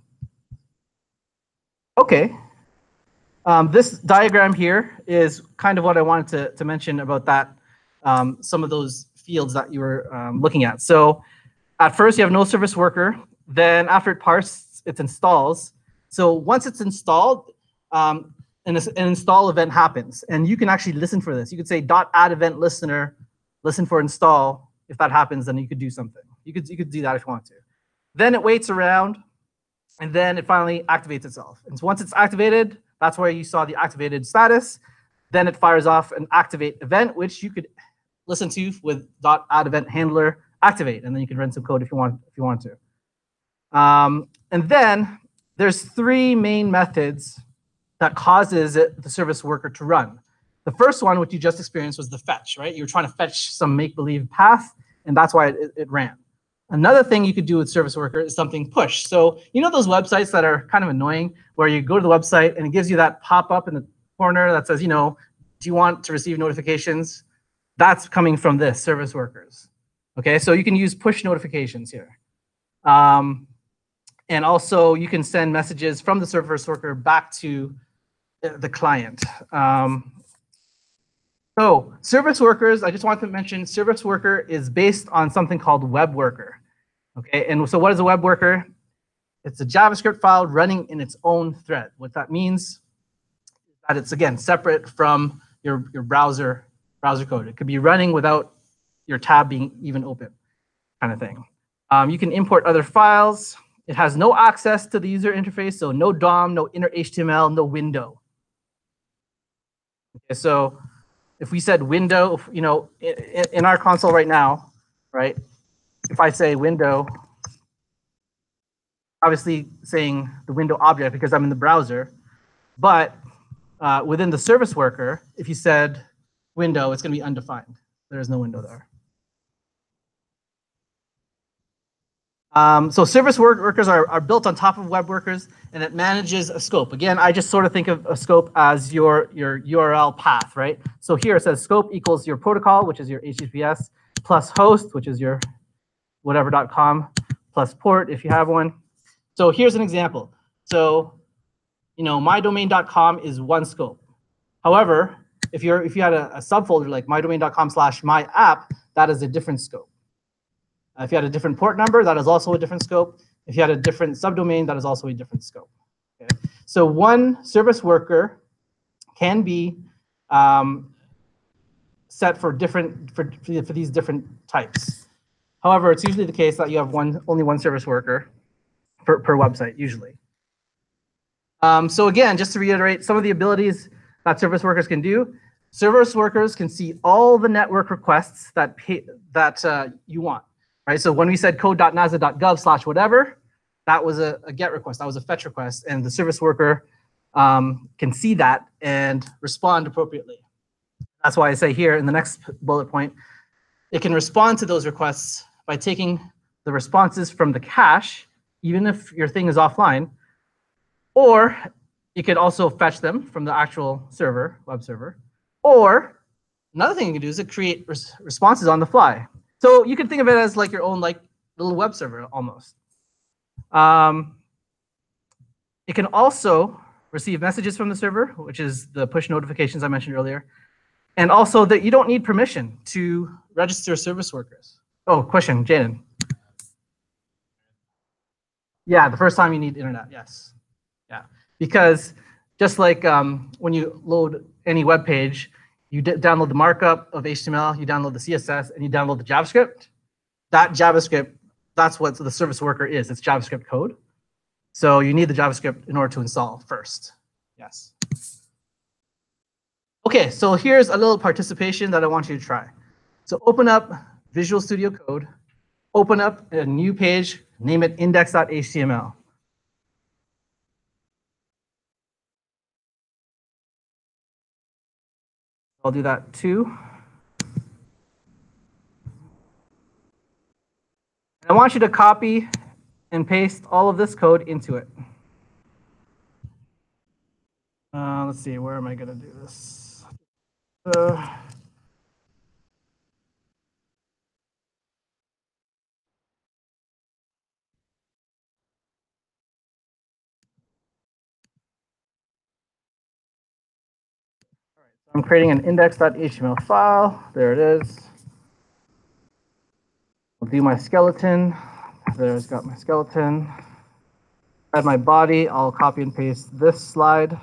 Okay. This diagram here is kind of what I wanted to mention about that, some of those fields that you were looking at. So at first, you have no service worker. Then after it parses, it installs. So once it's installed, an install event happens. And you can actually listen for this. You could say .add event listener, listen for install. If that happens, then you could do something. You could do that if you want to. Then it waits around, and then it finally activates itself. And so once it's activated, that's where you saw the activated status. Then it fires off an activate event, which you could listen to with .add event handler activate, and then you can run some code if you want to. And then there's three main methods that causes the service worker to run. The first one, which you just experienced, was the fetch, right? You were trying to fetch some make-believe path, and that's why it ran. Another thing you could do with service worker is something push. So you know those websites that are kind of annoying, where you go to the website and it gives you that pop-up in the corner that says, you know, do you want to receive notifications? That's coming from this, service workers. Okay, so you can use push notifications here. And also, you can send messages from the service worker back to the client. So service workers, I just want to mention, service worker is based on something called web worker. Okay, and so what is a web worker? It's a JavaScript file running in its own thread. What that means is that it's, again, separate from your browser code. It could be running without your tab being even open, kind of thing. You can import other files. It has no access to the user interface, so no DOM, no inner HTML, no window. Okay, so if we said window, you know, in our console right now, right? If I say window, obviously saying the window object because I'm in the browser, but within the service worker, if you said window, it's going to be undefined. There is no window there. So service workers are built on top of web workers, and it manages a scope. Again, I just sort of think of a scope as your URL path, right? So here it says scope equals your protocol, which is your HTTPS, plus host, which is your whatever.com, plus port if you have one. So here's an example. So, you know, mydomain.com is one scope. However, if you had a subfolder like mydomain.com/myapp, that is a different scope. If you had a different port number, that is also a different scope. If you had a different subdomain, that is also a different scope. Okay? So one service worker can be set for these different types. However, it's usually the case that you have only one service worker per website, usually. So again, just to reiterate, some of the abilities that service workers can do. Service workers can see all the network requests that you want. Right, so when we said code.nasa.gov/whatever, that was a GET request, that was a fetch request, and the service worker can see that and respond appropriately. That's why I say here in the next bullet point, it can respond to those requests by taking the responses from the cache, even if your thing is offline, or you could also fetch them from the actual server, web server, or another thing you can do is create responses on the fly. So you can think of it as like your own little web server almost. It can also receive messages from the server, which is the push notifications I mentioned earlier. And also that you don't need permission to register service workers. Oh, question, Jaden. Yeah, the first time you need internet, yes. Yeah, because just like when you load any web page, you download the markup of HTML, you download the CSS, and you download the JavaScript. That JavaScript, that's what the service worker is. It's JavaScript code. So you need the JavaScript in order to install first. Yes. Okay, so here's a little participation that I want you to try. So open up Visual Studio Code, open up a new page, name it index.html. I'll do that too. I want you to copy and paste all of this code into it. Let's see, where am I going to do this? I'm creating an index.html file. There it is. I'll do my skeleton. There's got my skeleton. Add my body. I'll copy and paste this slide.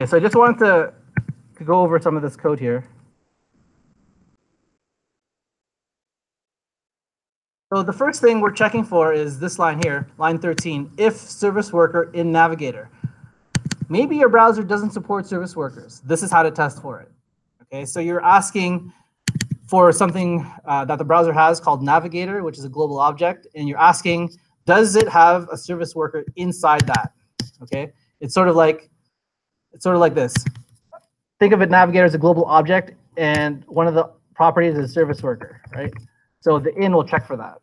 Okay, so I just wanted to go over some of this code here. So the first thing we're checking for is this line here, line 13, if service worker in Navigator. Maybe your browser doesn't support service workers. This is how to test for it. Okay, so you're asking for something that the browser has called Navigator, which is a global object, and you're asking, does it have a service worker inside that? Okay, it's sort of like this. Think of it, Navigator as a global object, and one of the properties is service worker, right? So the in will check for that.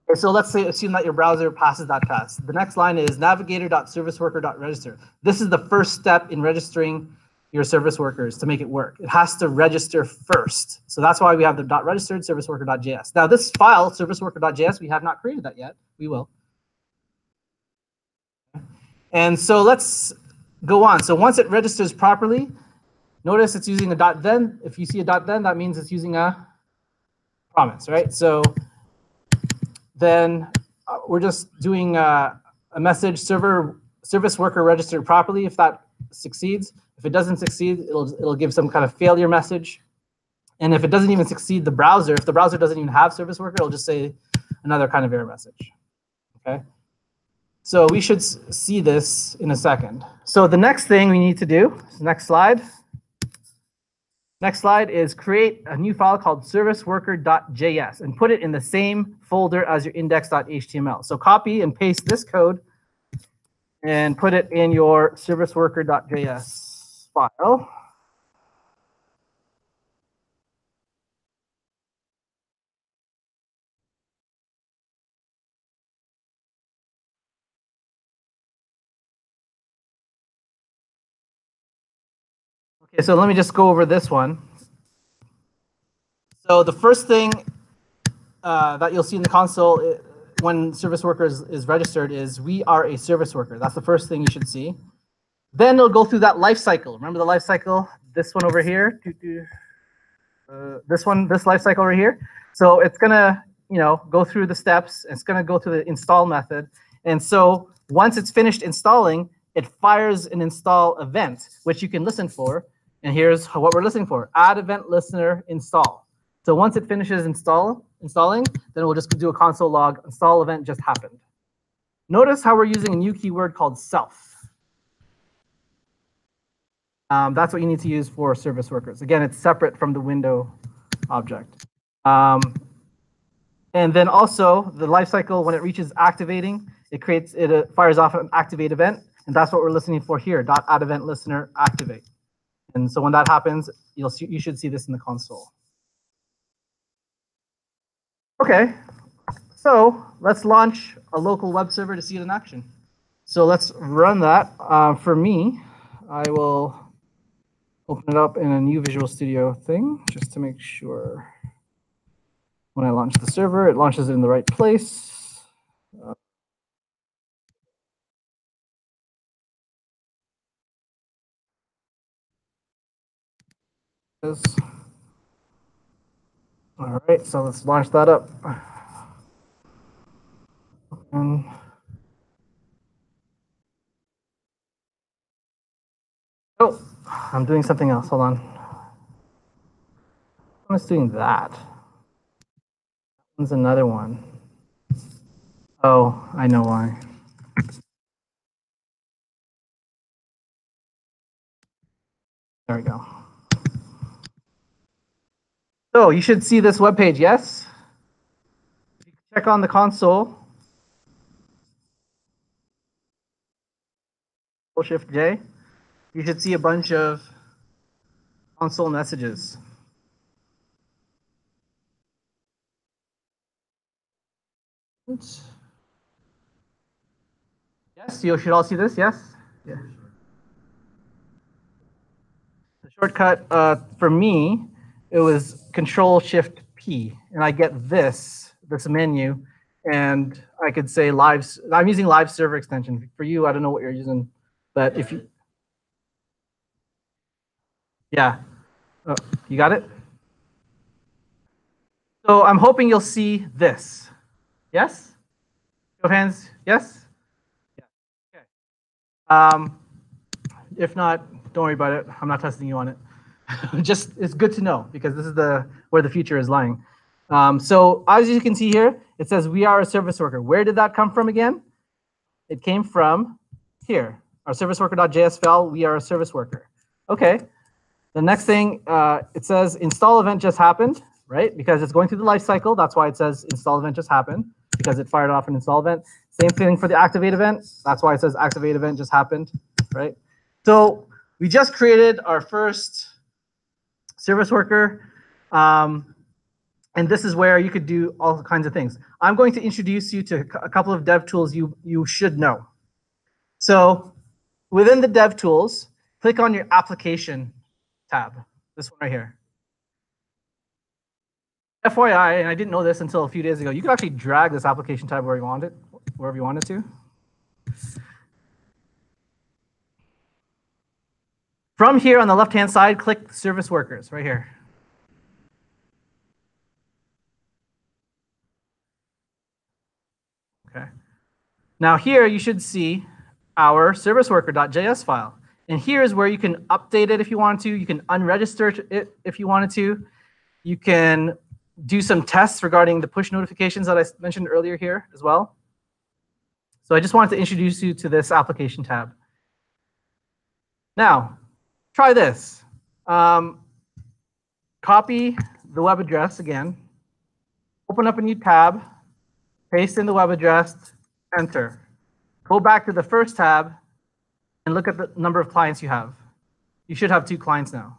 Okay, so let's say assume that your browser passes that test. The next line is navigator.serviceworker.register. This is the first step in registering your service workers to make it work. It has to register first. So that's why we have the .registered serviceworker.js. Now this file, serviceworker.js, we have not created that yet. We will. And so let's go on. So once it registers properly, notice it's using a .then. If you see a .then, that means it's using a promise, right? So then we're just doing a message service worker registered properly. If that succeeds, if it doesn't succeed, it'll give some kind of failure message. And if it doesn't even succeed the browser, if the browser doesn't even have service worker, it'll just say another kind of error message. Okay. So we should see this in a second. So the next thing we need to do, next slide. Next slide is create a new file called serviceworker.js and put it in the same folder as your index.html. So copy and paste this code and put it in your serviceworker.js file. Okay, so let me just go over this one. So the first thing that you'll see in the console when service worker is registered is we are a service worker. That's the first thing you should see. Then it'll go through that life cycle. Remember the life cycle? This one over here. This life cycle over here. So it's gonna, go through the steps. It's gonna go through the install method. And so once it's finished installing, it fires an install event, which you can listen for. And here's what we're listening for: add event listener install. So once it finishes installing, then we'll just do a console log, install event just happened. Notice how we're using a new keyword called self. That's what you need to use for service workers. Again, it's separate from the window object. And then also the lifecycle, when it reaches activating, it fires off an activate event, and that's what we're listening for here. .add event listener activate. And so when that happens, you should see this in the console. Okay, so let's launch a local web server to see it in action. So let's run that. For me, I will open it up in a new Visual Studio thing just to make sure. when I launch the server, it launches it in the right place. All right, so let's launch that up. And oh, I'm doing something else. Hold on. I'm just doing that. There's another one. Oh, I know why. There we go. So you should see this web page, yes? If you check on the console, Shift J, you should see a bunch of console messages. Oops. Yes, you should all see this, yes? Yeah. The shortcut for me, it was Control-Shift-P, and I get this menu, and I could say live. I'm using live server extension. For you, I don't know what you're using, but if you, yeah, you got it? So I'm hoping you'll see this. Yes? Show of hands, yes? Yeah. Okay. If not, don't worry about it. I'm not testing you on it. Just, it's good to know because this is where the future is lying. So as you can see here, it says we are a service worker. Where did that come from again? It came from here, our service worker.js file. We are a service worker. Okay. The next thing, it says install event just happened, right? Because it's going through the life cycle. That's why it says install event just happened, because it fired off an install event. Same thing for the activate event. That's why it says activate event just happened, right? So we just created our first service worker. And this is where you could do all kinds of things. I'm going to introduce you to a couple of dev tools you should know. So within the dev tools, click on your application tab, this one right here. FYI, and I didn't know this until a few days ago, you can actually drag this application tab wherever you wanted to. From here on the left-hand side, click service workers right here. Okay. Now here you should see our service worker.js file. And here is where you can update it if you want to. You can unregister it if you wanted to. You can do some tests regarding the push notifications that I mentioned earlier here as well. So I just wanted to introduce you to this application tab. Now, try this. Copy the web address again. Open up a new tab. Paste in the web address. Enter. Go back to the first tab and look at the number of clients you have. You should have 2 clients now.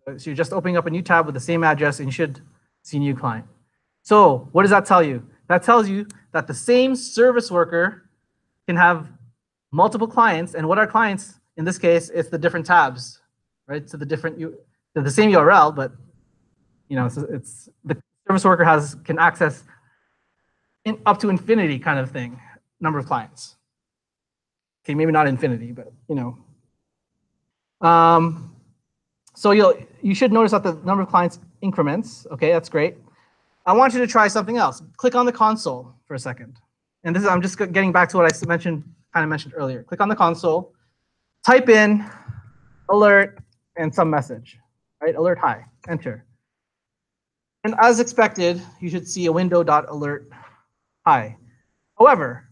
So you're just opening up a new tab with the same address and you should see new client. So what does that tell you? That tells you that the same service worker can have multiple clients. And what are clients? In this case, it's the different tabs, right? So they're the same URL, but it's the service worker can access up to infinity kind of thing, number of clients. Okay, maybe not infinity, but so you should notice that the number of clients increments. Okay, that's great. I want you to try something else. Click on the console for a second. And this is, I'm just getting back to what I mentioned earlier. Click on the console, type in alert and some message, right? Alert hi, enter. And as expected, you should see a window.alert hi. However,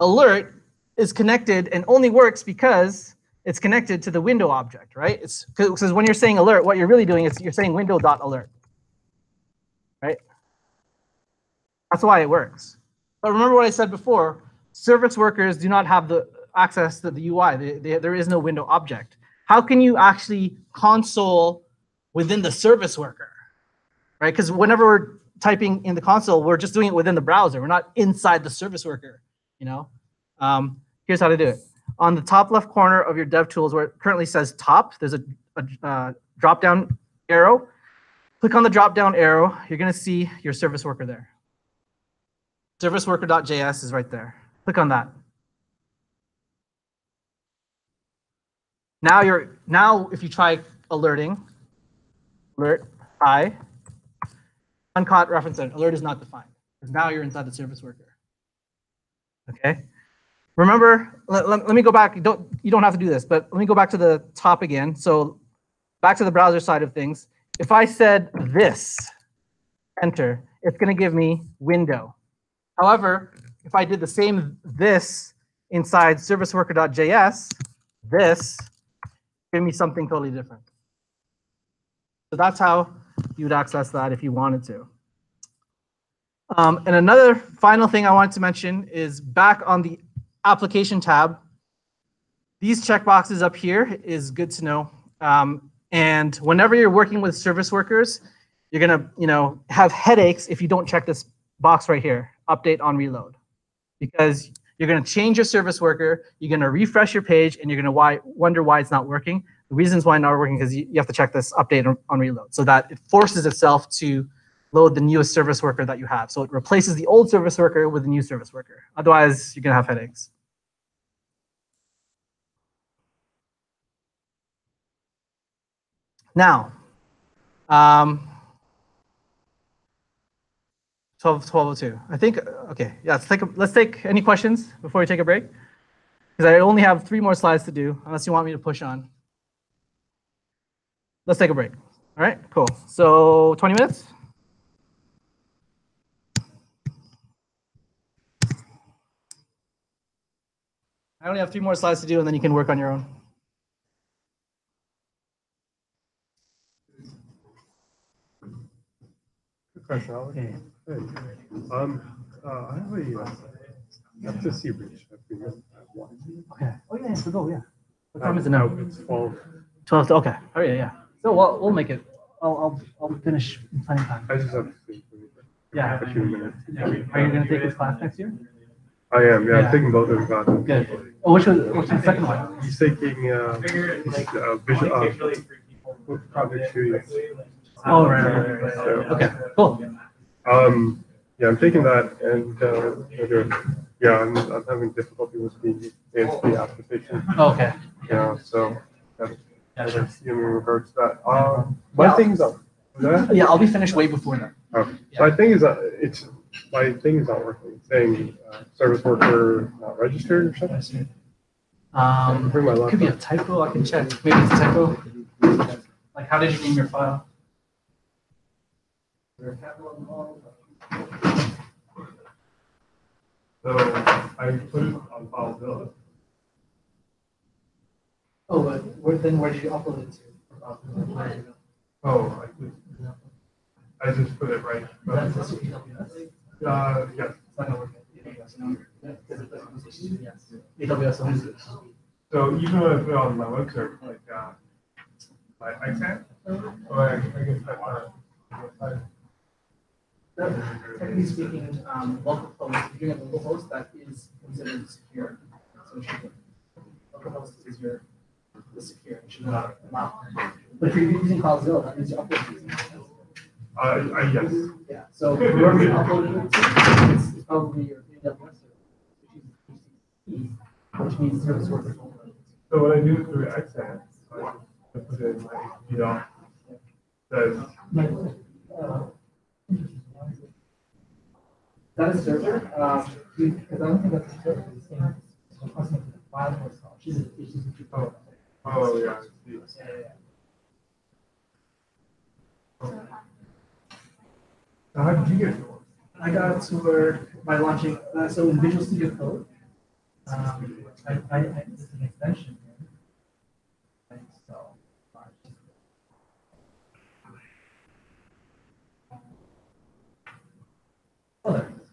alert is connected and only works because it's connected to the window object, right? It's because when you're saying alert, what you're really doing is you're saying window.alert, right? That's why it works. But remember what I said before, service workers do not have the access to the UI. There is no window object. How can you actually console within the service worker, right? Because whenever we're typing in the console, we're just doing it within the browser. We're not inside the service worker, Here's how to do it. On the top left corner of your dev tools where it currently says top, there's a drop down arrow. Click on the drop down arrow. You're going to see your service worker there. Serviceworker.js is right there. Click on that. Now if you try alerting, alert, hi, uncaught reference alert is not defined. Because now you're inside the service worker. Okay. Remember, let me go back. You don't have to do this, but let me go back to the top again. So back to the browser side of things. If I said this, enter, it's going to give me window. However, if I did the same this inside serviceworker.js, this give me something totally different. So that's how you would access that if you wanted to. And another final thing I wanted to mention is back on the application tab, these checkboxes up here is good to know. And whenever you're working with service workers, you're gonna have headaches if you don't check this box right here, update on reload, because you're gonna change your service worker, you're gonna refresh your page, and you're gonna wonder why it's not working. The reasons why it's not working is you have to check this update on reload so that it forces itself to load the newest service worker that you have. So it replaces the old service worker with the new service worker. Otherwise, you're gonna have headaches. Now, 12:02. I think, okay, yeah, let's take any questions before we take a break. Because I only have 3 more slides to do, unless you want me to push on. Let's take a break. All right, cool. So 20 minutes? I only have 3 more slides to do, and then you can work on your own. Good question, Alex. Okay. Hey, I have a FTC breach. Okay. Oh yeah, so go, yeah. What time is it now? It's 12. 12. Okay. Oh yeah, yeah. So we'll make it. I'll finish in plenty of time. I just have to think. Yeah. A few minutes. Are you gonna take this class next year? I am, yeah. Yeah. I'm taking both of them classes. Good. Oh, which was the second one? He's taking Project 2 years. Oh, right. Okay, cool. Yeah, I'm taking that, and I'm having difficulty with the ASP application. Oh, okay. Yeah, so that's in regards to that. Yeah. My thing's up. Yeah, I'll be finished way before that. Okay. My thing is my thing is not working. It's saying service worker not registered or something. Bring my It could be a laptop. typo. I can check. Maybe it's a typo. Like, how did you name your file? So I put it on FileZilla. Oh, but where did you upload it to? Oh, I just put it right. That's AWS. Yes. It's not gonna work at AWS, no? Yes. AWS owns it. So even when I put it on my web server, like my iSAN, or I guess Technically speaking, local host, if you're doing a local host, that is considered secure. So it should, local host is the secure. It should not allow. But if you're using CloudZilla, that means you're uploading. yes. Yeah. So whoever you're uploading it to, it's probably your AWS server, which means service workers won't run it. So what I do through iSAN, I put it in my says that is server, because I don't think that's a server. It's a file install. She's a oh yeah, I see. So how did you get yours? I got to work by launching, so in Visual Studio Code, it's an extension here. I install oh, there it is.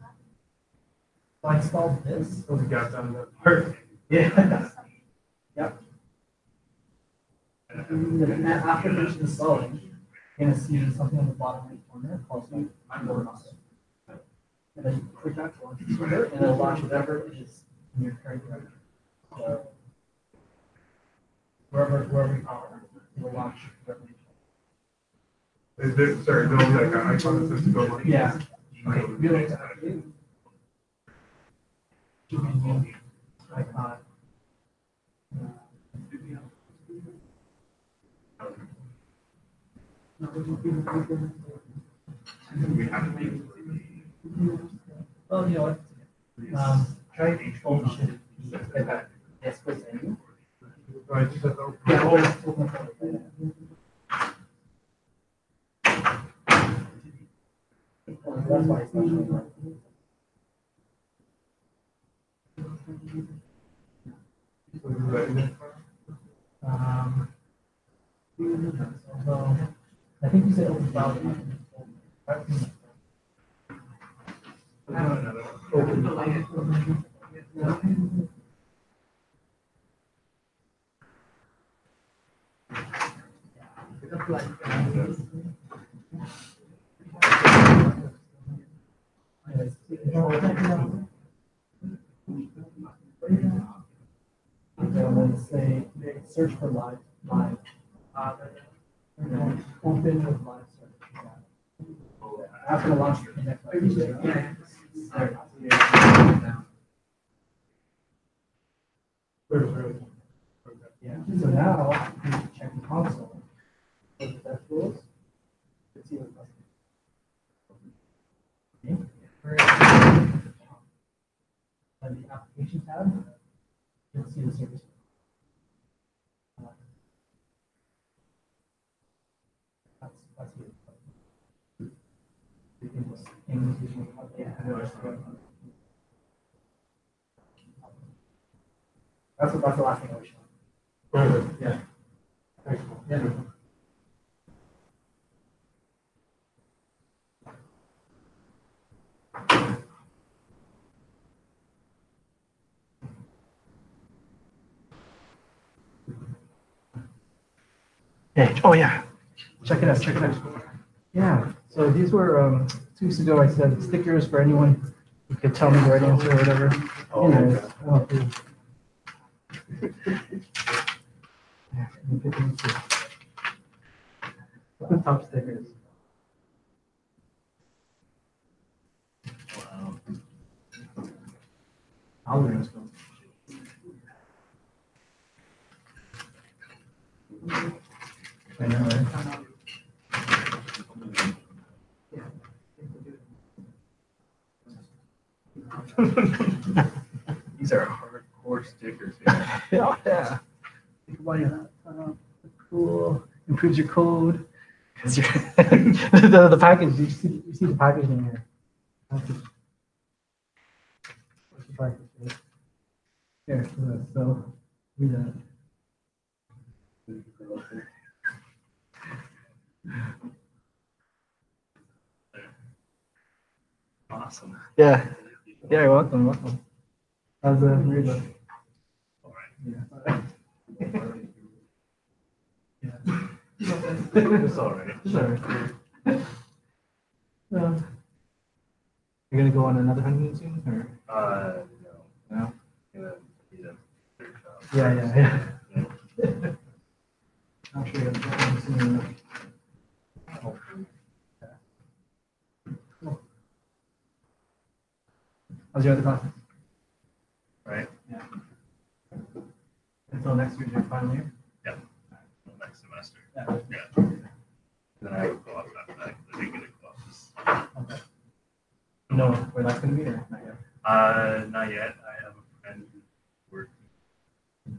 So I installed this. Oh, we got done that part. Yeah. Yep. And then after finishing installing, you're gonna see something on the bottom right corner called Onboard Office. And then you click that to launch the server, and it'll launch whatever is in your current directory. So wherever you are, it will launch whatever you Is there, sorry, there'll be like an icon that says go money. Yeah. Okay, Really? Icon. We haven't been. Well, you know what? Try open shift. Yes, please. Right, just that little- Yeah, open. That's why it's not showing up. So, I think you said open file. Let's say search for live. Open with live search. After the launch. Yeah, so now you can check the console. Go to Dev Tools. Let's see what's okay. And the application tab, you'll see the service. That's it. You can just English using that's the last thing I was showing. Yeah. Thanks. Yeah. Hey, oh yeah. Check it out, check it out. Yeah, so these were 2 weeks ago. I said stickers for anyone who could tell me the right answer or whatever. Oh, Anyways, okay. oh, dude. Yeah, let me pick them too. What's the top stickers? Wow. Algorithms go. I know, right? These are hardcore stickers. Yeah. Yeah, yeah. Why cool. Improves your code. 'Cause the package, you see the package in here. What's the package, right? Here, so read that. Awesome. Yeah. Yeah, you're welcome, welcome. How's the read look? All right. Yeah. It's all right. It's all right. You're gonna go on another honeymoon soon, or? No. No. Gonna need a third job. Yeah. I'm sure you're gonna soon enough. Cool. How's your other classes? Right? Yeah. Until next year's your final year? Yeah. Well, next semester. Yeah. Yeah. Then I would go off after that because I didn't get a co-op. Okay. No, where that's gonna be or not yet? Not yet. I have a friend who's working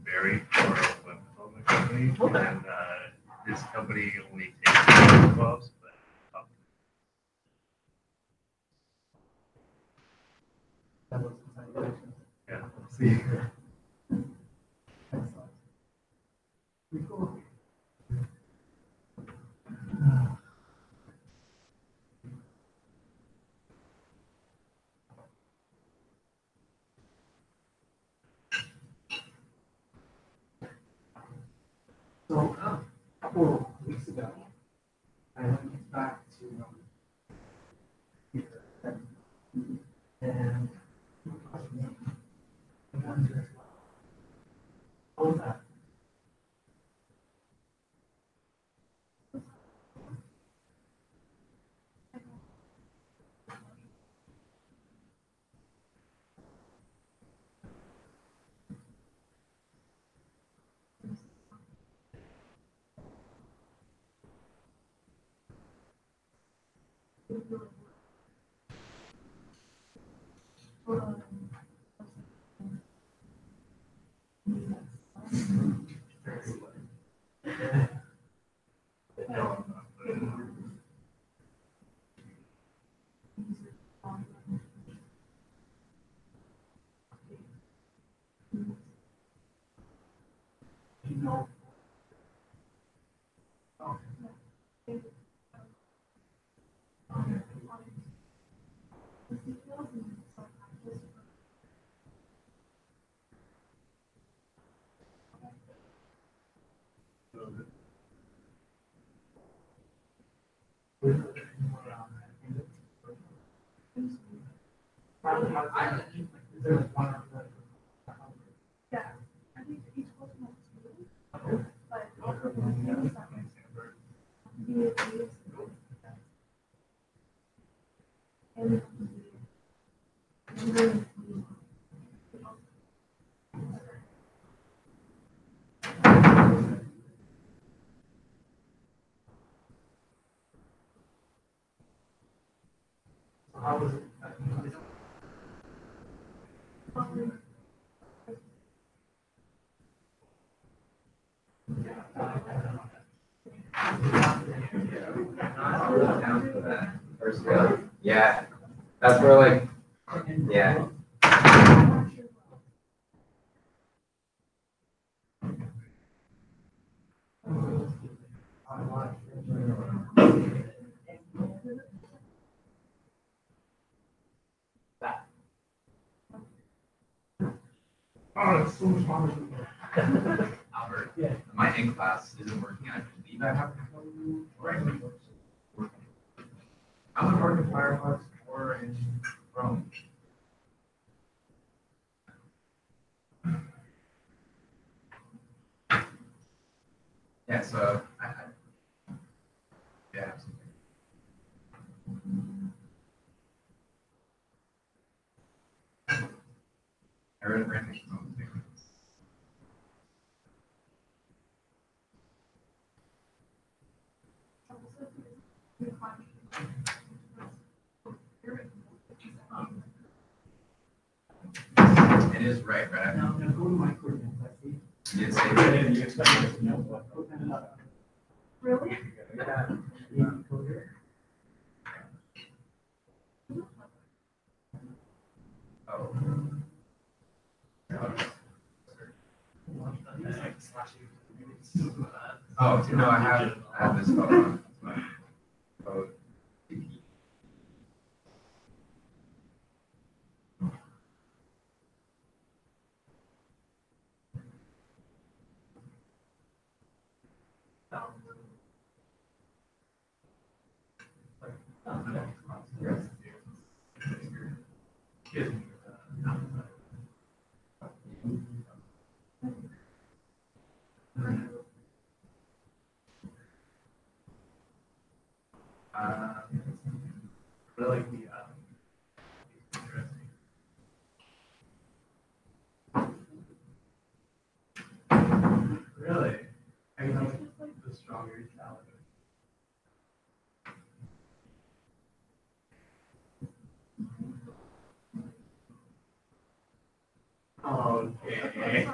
very for a web development company, Okay. and his company only takes co-ops, but That looks exciting. yeah. See. Excellent. Pretty cool. So, a couple of weeks ago, I went back to and I wondered, what was that? Down for that first rail. Yeah, that's where like, yeah. Albert, my ink class isn't working. I have to leave. I would work in Firefox or in Chrome. Yeah, so yeah. I read it. It is right. Now go to my coordinates. You did say that. You expect us to know what? Really? Yeah. Oh. Oh, no, I have this photo on my phone. Really, the really, I know the stronger salad. Okay.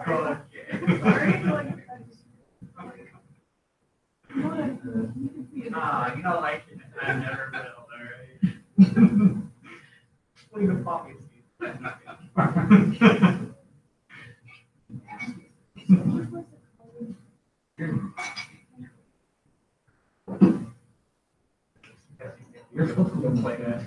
Nah, you know, like I never will. Alright. What even pockets? You're supposed to look like that.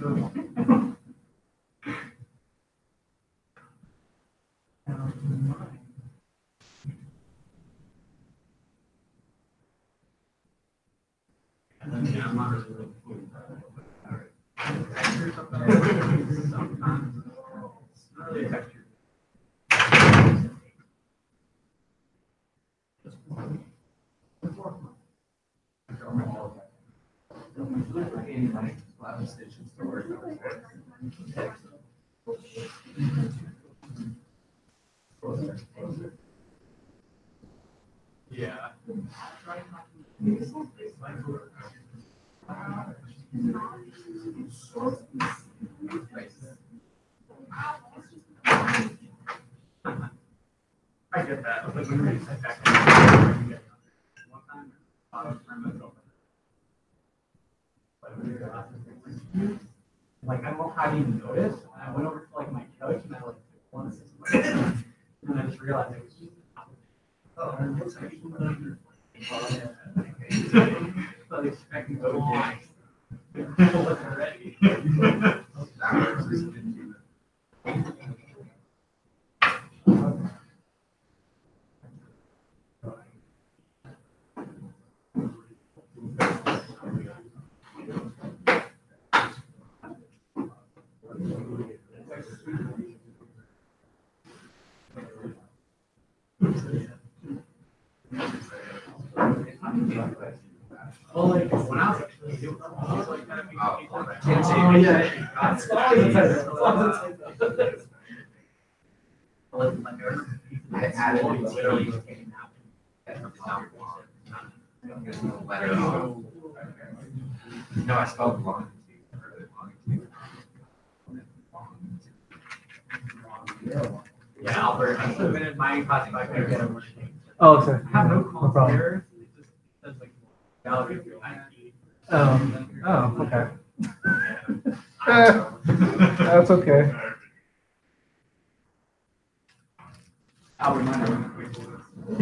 Yeah, I'm not really sometimes it's not really a texture. Yeah. I get that, but when we set back. One time, like, I don't know how to even notice, and I went over to like my couch and I like one second. And I just realized it was just. Oh, and it's like. So they expect me to go to games. I wasn't ready. Well, like, when I was actually doing it, I was like, kind of making people. Oh, yeah. That's I added it literally. No, I spelled long. Yeah, Albert, I submitted my class back there. Get a Oh, sorry. I have no problem. problem there. It just says like gallery. Oh, okay. That's okay. Albert, mine.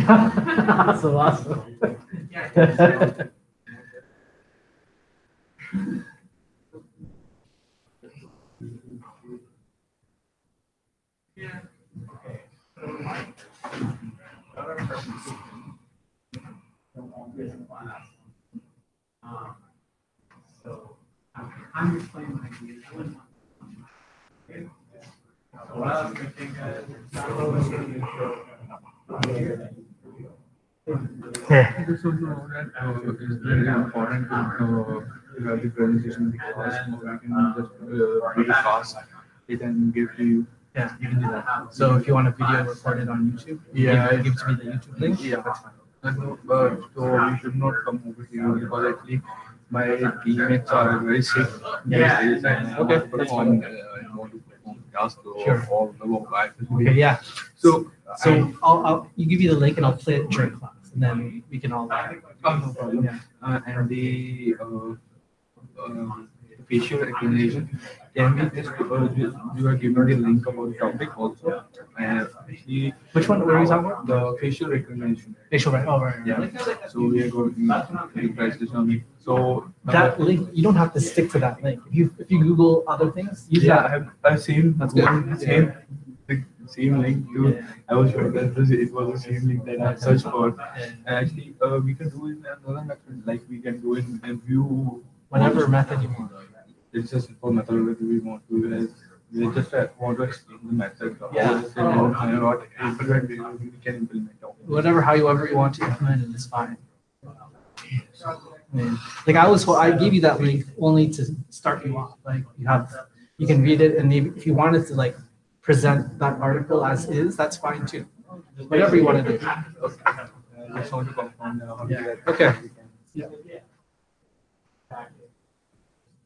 Awesome, awesome. Yeah. Yeah. Okay. So like, another person. So I'm explaining my ideas. Okay. So what I was thinking Yeah. It is also know that it's very important to have the presentation because we can just really fast it and give to you. Yeah, you can do that. So if you want a video recorded on YouTube, give to me the YouTube link. Yeah, that's fine. So you should not come over here because actually my teammates are very sick. Yeah. Okay, that's fine. I want to perform task Sure. or the work life. Okay, yeah. So I'll you give you the link and I'll play it during class, and then we can all. no problem. Yeah. And the facial recognition. Can we just you are giving the link about the topic also. And actually, Which one were you talking about? the facial recognition. Facial, right? Oh, right. Yeah. So we are going to press this on it. So That link, you don't have to stick to that link. If you Google other things, use yeah, that. I've seen That's the same link too. I was sure that it was the same link that I searched for. Actually, we can do it in another method. Like we can do it and view Whatever method you want. It's just for methodology we want to. We just want to explain the method. Yeah. And what we can implement. Whatever, however you want to implement it is fine. Like I gave you that link only to start you off. Like you can read it, and maybe if you wanted to like present that article as is, that's fine too. Whatever you want to do. I just want to confirm how to do that. Okay. Yeah.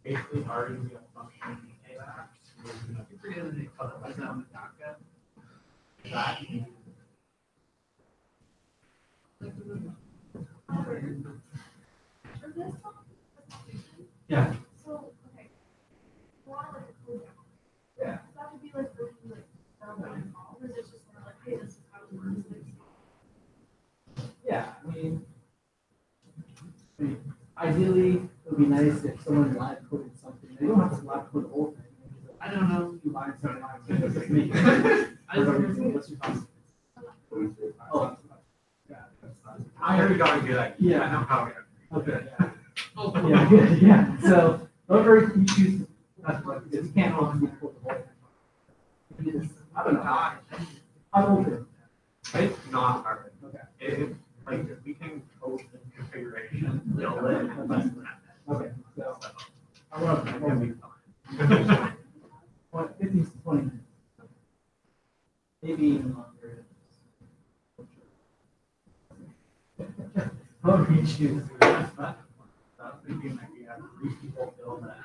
Basically, already be a function. Yeah. So, okay. You want like a code down. Yeah. Does that have to be like really like involved, or is it just more like, hey, this is how it works? Yeah, I mean, ideally, it would be nice if someone live coded something. They don't have to live code the whole thing. I don't know. You line something like this is me. I don't know. What's your thoughts? Oh, yeah. I already got to do that. Yeah. I know how it. Okay. Yeah, good. Yeah. So, however you choose, that's what, because you can't always code the whole thing. You can just, I don't know. I'm open. It's not hard. Okay. It, like, we can code the configuration, build it, and less than that. Okay. So, I It'll love be it. fine. 15 to 20 minutes. Maybe even longer. Oh, you choose. I was thinking like we have 3 people build that.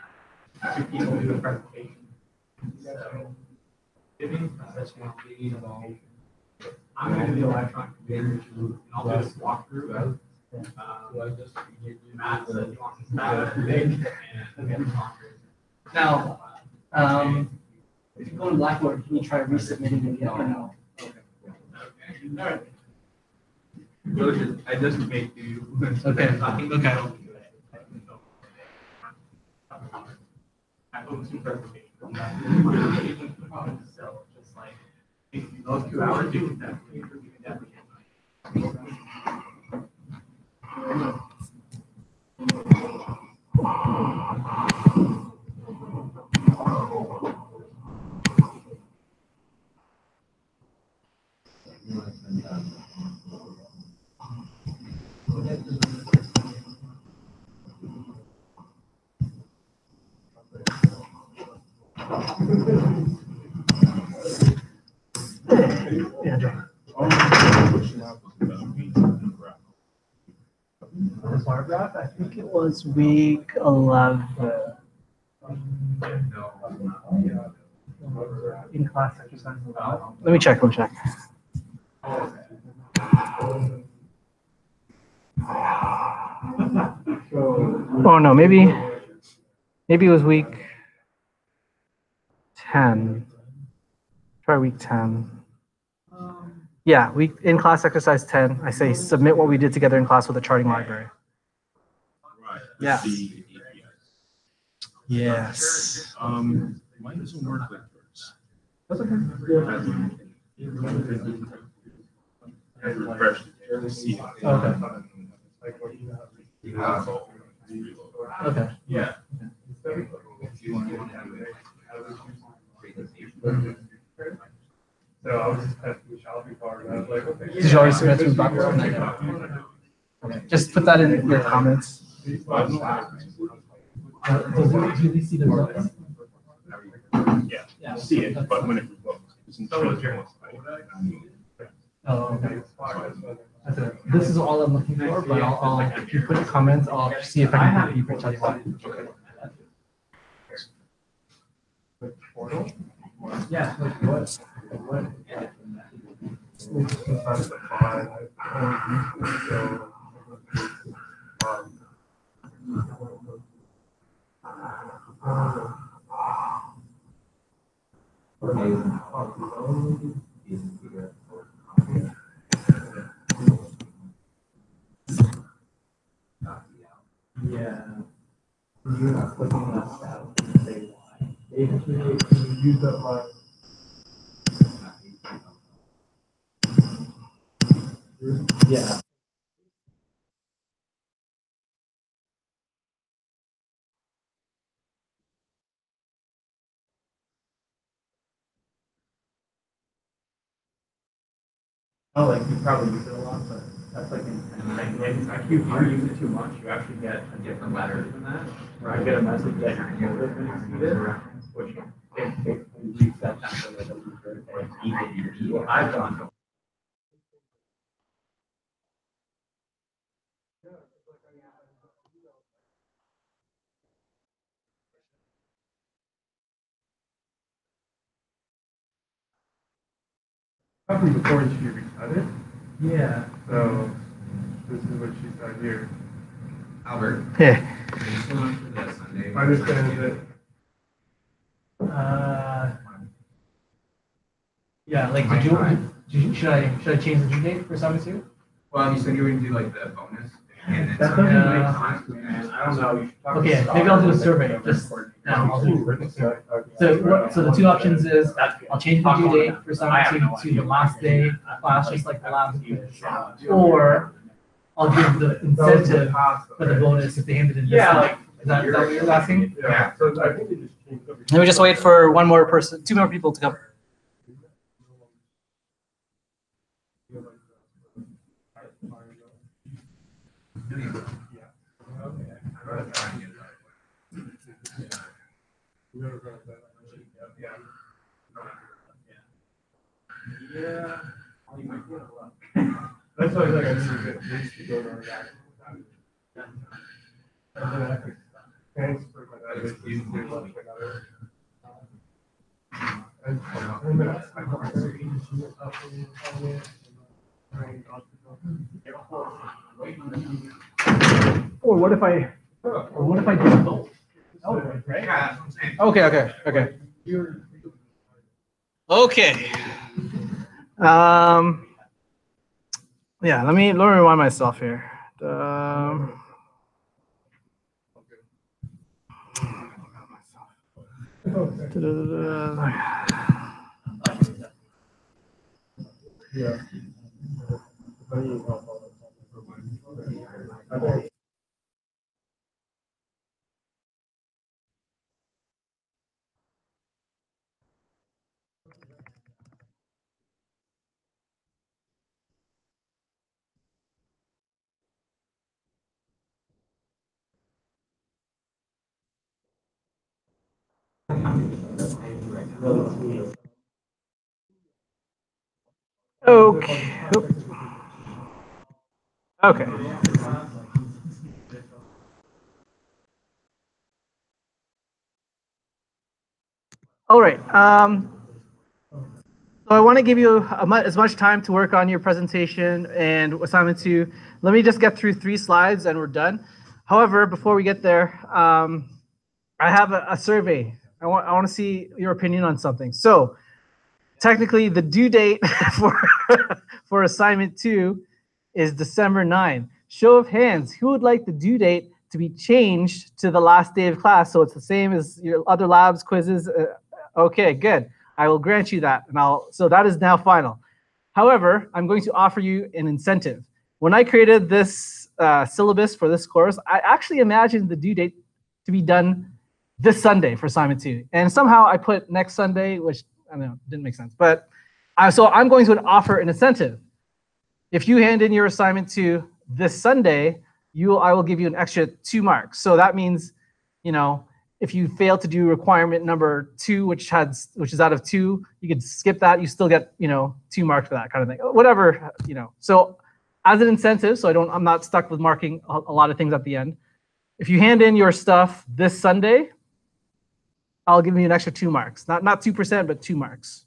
two people do the presentation. So, I'm gonna do the electronic configuration, and I'll do this walkthrough. Matt said he wants to start big and get talkers. Now, if you go to Blackboard, can you try resubmitting again? No. Alright. I just make you. Okay. Okay. I hope two presentations. So just like, those 2 hours, you can definitely. Bar graph, I think it was week 11. In class exercise. Let me check. Oh no, maybe it was week 10. Try week 10. Yeah, in class exercise 10, I say submit what we did together in class with the charting library. Right. Yeah. The Yes. Mine doesn't work like yours. That's okay. I refreshed it to see it. Okay. Okay. Yeah. So I was just testing the shopping cart and I was like, okay. Did you already submit through Blackboard? Okay. Just put that in your comments. Do you see the results? Yeah, see it, but when it it's in Oh, okay. This is all I'm looking for, but I'll if you put a comment, I'll see if I can get deeper into why. Yeah. What? Yeah. You're not looking at that. Say why. Use that line. Yeah. Oh, like you probably use it a lot, but that's like if you use it too much, you actually get a different letter than that. Or I get a message that your quota has been exceeded, which it resets after like a user. What I've done. Probably before she recut it. Yeah. So this is what she said here. Albert, Yeah. are you still on for the Sunday? I understand that. Yeah, like should I change the due date for Summit too? Well, you said you were gonna do like the bonus. And then That Sunday. doesn't make sense, man. I don't know. You should talk to Okay, Scott. maybe I'll do a survey. Just now. I'll do a survey. So the two options is I'll change the due date for Summit to the last day of class, just like the last day. Or I'll give the incentive for the bonus if they handed in this. Yeah, month. Is that what you're asking? Yeah, so I think they just changed up. Let me just wait for one more person, 2 more people to come. Yeah. That's why I need to get these to go to our guy. Thanks for Or what if I do both? Oh, right? Yeah, that's what I'm saying. Okay. Okay. Yeah, let me remind myself here. Yeah. Okay. Okay. All right. So I want to give you as much time to work on your presentation and assignment 2. Let me just get through 3 slides and we're done. However, before we get there, I have a survey. I want to see your opinion on something. So technically, the due date for assignment 2 is December 9. Show of hands, who would like the due date to be changed to the last day of class so it's the same as your other labs, quizzes? Okay, good. I will grant you that. So that is now final. However, I'm going to offer you an incentive. When I created this syllabus for this course, I actually imagined the due date to be done this Sunday for assignment 2. And somehow I put next Sunday, which I don't know, didn't make sense. But so I'm going to offer an incentive. If you hand in your assignment 2 this Sunday, I will give you an extra 2 marks. So that means, if you fail to do requirement number 2, which is out of 2, you could skip that. You still get 2 marks for that kind of thing. Whatever, So as an incentive, so I'm not stuck with marking a lot of things at the end. If you hand in your stuff this Sunday, I'll give you an extra 2 marks. Not 2%, but 2 marks.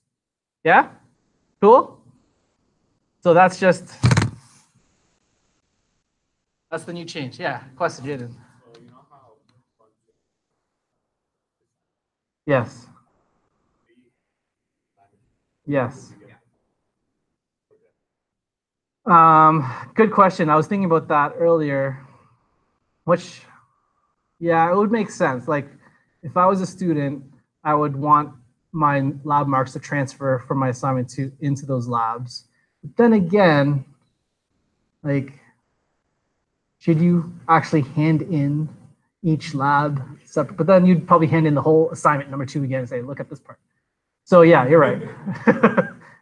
Yeah? Cool? So that's the new change. Yeah, question, Jaden. Yes. Yes. Good question. I was thinking about that earlier, which, yeah, it would make sense. Like, if I was a student, I would want my lab marks to transfer from my assignment 2 into those labs. But then again, like, should you actually hand in each lab separate? But then you'd probably hand in the whole assignment number 2 again and say, look at this part. So yeah, you're right.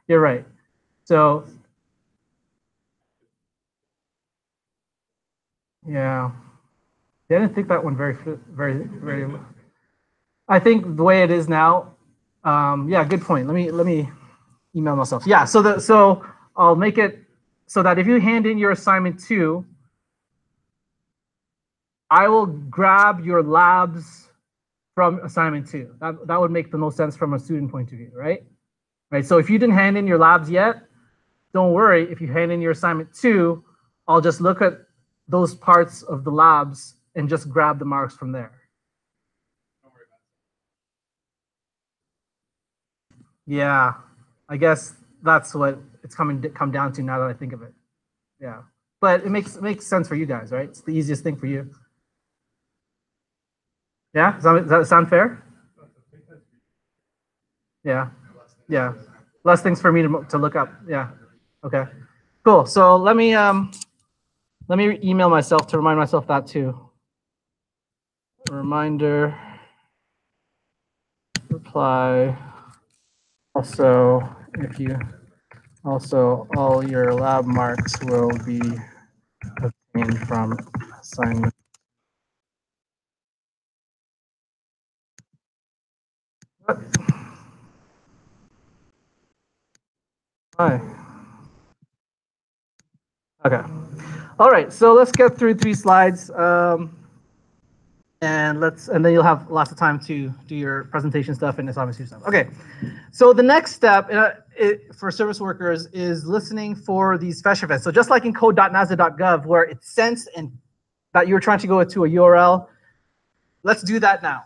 You're right. So yeah, I didn't think that one very. I think the way it is now, yeah, good point. Let me email myself. Yeah, so I'll make it so that if you hand in your assignment 2, I will grab your labs from assignment 2. That would make the most sense from a student point of view, right? Right. So if you didn't hand in your labs yet, don't worry. If you hand in your assignment 2, I'll just look at those parts of the labs and just grab the marks from there. Yeah, I guess that's what it's come down to now that I think of it. Yeah, but it makes sense for you guys, right? It's the easiest thing for you. Yeah, does that sound fair? Yeah, yeah. Less things for me to look up. Yeah. Okay. Cool. So let me email myself to remind myself that too. Reminder. Reply. Also, all your lab marks will be obtained from assignment. What? Hi. Okay. All right. So let's get through 3 slides. And And then you'll have lots of time to do your presentation stuff and obviously stuff. Okay, so the next step for service workers is listening for these fetch events. So just like in code.nasa.gov, where it's sensed and that you're trying to go to a URL, let's do that now.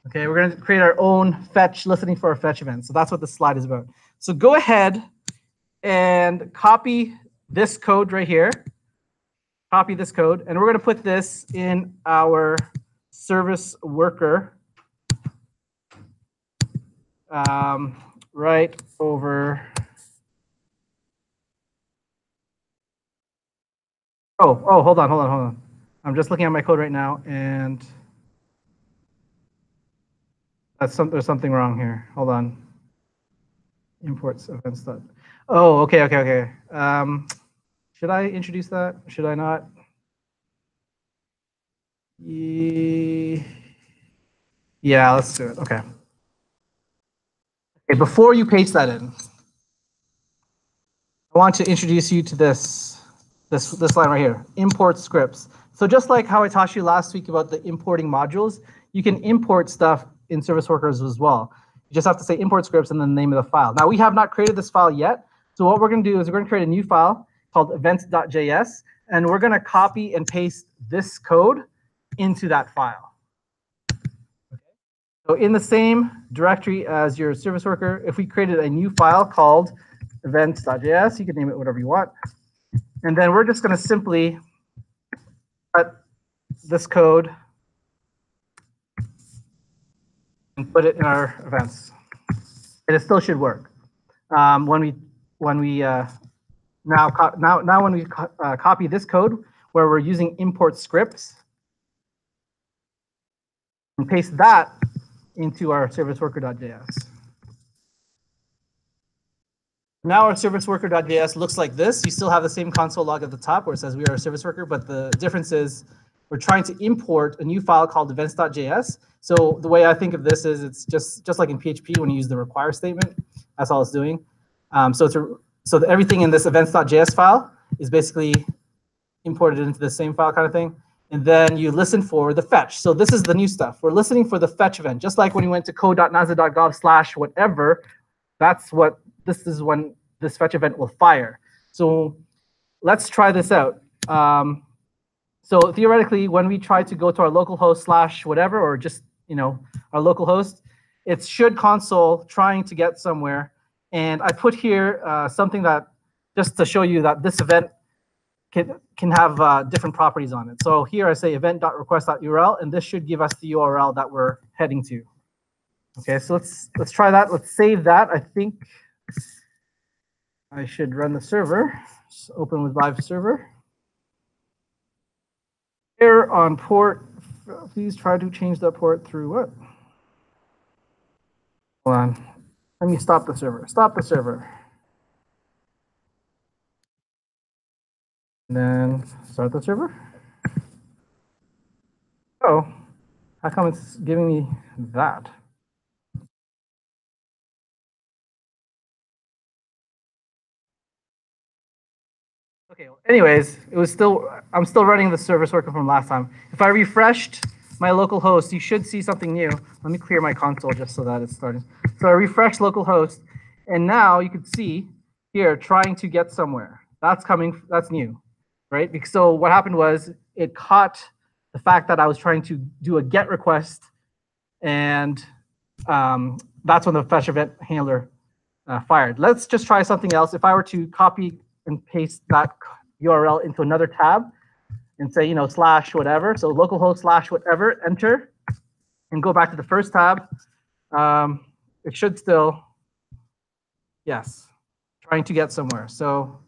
Okay, we're going to create our own fetch, listening for a fetch event. So that's what this slide is about. So go ahead and copy this code right here. Copy this code, and we're going to put this in our service worker right over. Oh, hold on. I'm just looking at my code right now, and there's something wrong here. Hold on. Imports events. Oh, okay. Should I introduce that? Should I not? Yeah, let's do it. Okay. Okay, before you paste that in, I want to introduce you to this line right here, import scripts. So just like how I taught you last week about the importing modules, you can import stuff in service workers as well. You just have to say import scripts and then the name of the file. Now, we have not created this file yet. So what we're going to do is we're going to create a new file called events.js, and we're going to copy and paste this code into that file. Okay. So in the same directory as your service worker, if we created a new file called events.js, you can name it whatever you want, and then we're just going to simply cut this code and put it in our events, and it still should work. When we copy this code where we're using import scripts and paste that into our service worker.js. Now our service worker.js looks like this. You still have the same console log at the top where it says we are a service worker, but the difference is we're trying to import a new file called events.js. So the way I think of this is it's just like in PHP when you use the require statement. That's all it's doing. So everything in this events.js file is basically imported into the same file kind of thing. And then you listen for the fetch. So this is the new stuff. We're listening for the fetch event. Just like when you went to code.nasa.gov/whatever, this is when this fetch event will fire. So let's try this out. So theoretically, when we try to go to our localhost /whatever, or just our local host, it should console trying to get somewhere. And I put here something that just to show you that this event can have different properties on it. So here I say event.request.url, and this should give us the URL that we're heading to. Okay, so let's try that. Let's save that. I think I should run the server. Just open with live server. Here on port, please try to change the port through what? Hold on. Let me stop the server. Stop the server. And then start the server. Oh, how come it's giving me that? Okay, anyways, I'm still running the service worker from last time. If I refreshed my local host, you should see something new. Let me clear my console just so that it's starting. So I refreshed localhost, and now you can see here trying to get somewhere. That's new, right? So what happened was it caught the fact that I was trying to do a GET request, and that's when the fetch event handler fired. Let's just try something else. If I were to copy and paste that URL into another tab and say, /whatever, so localhost /whatever, enter, and go back to the first tab, it should still, yes, trying to get somewhere. So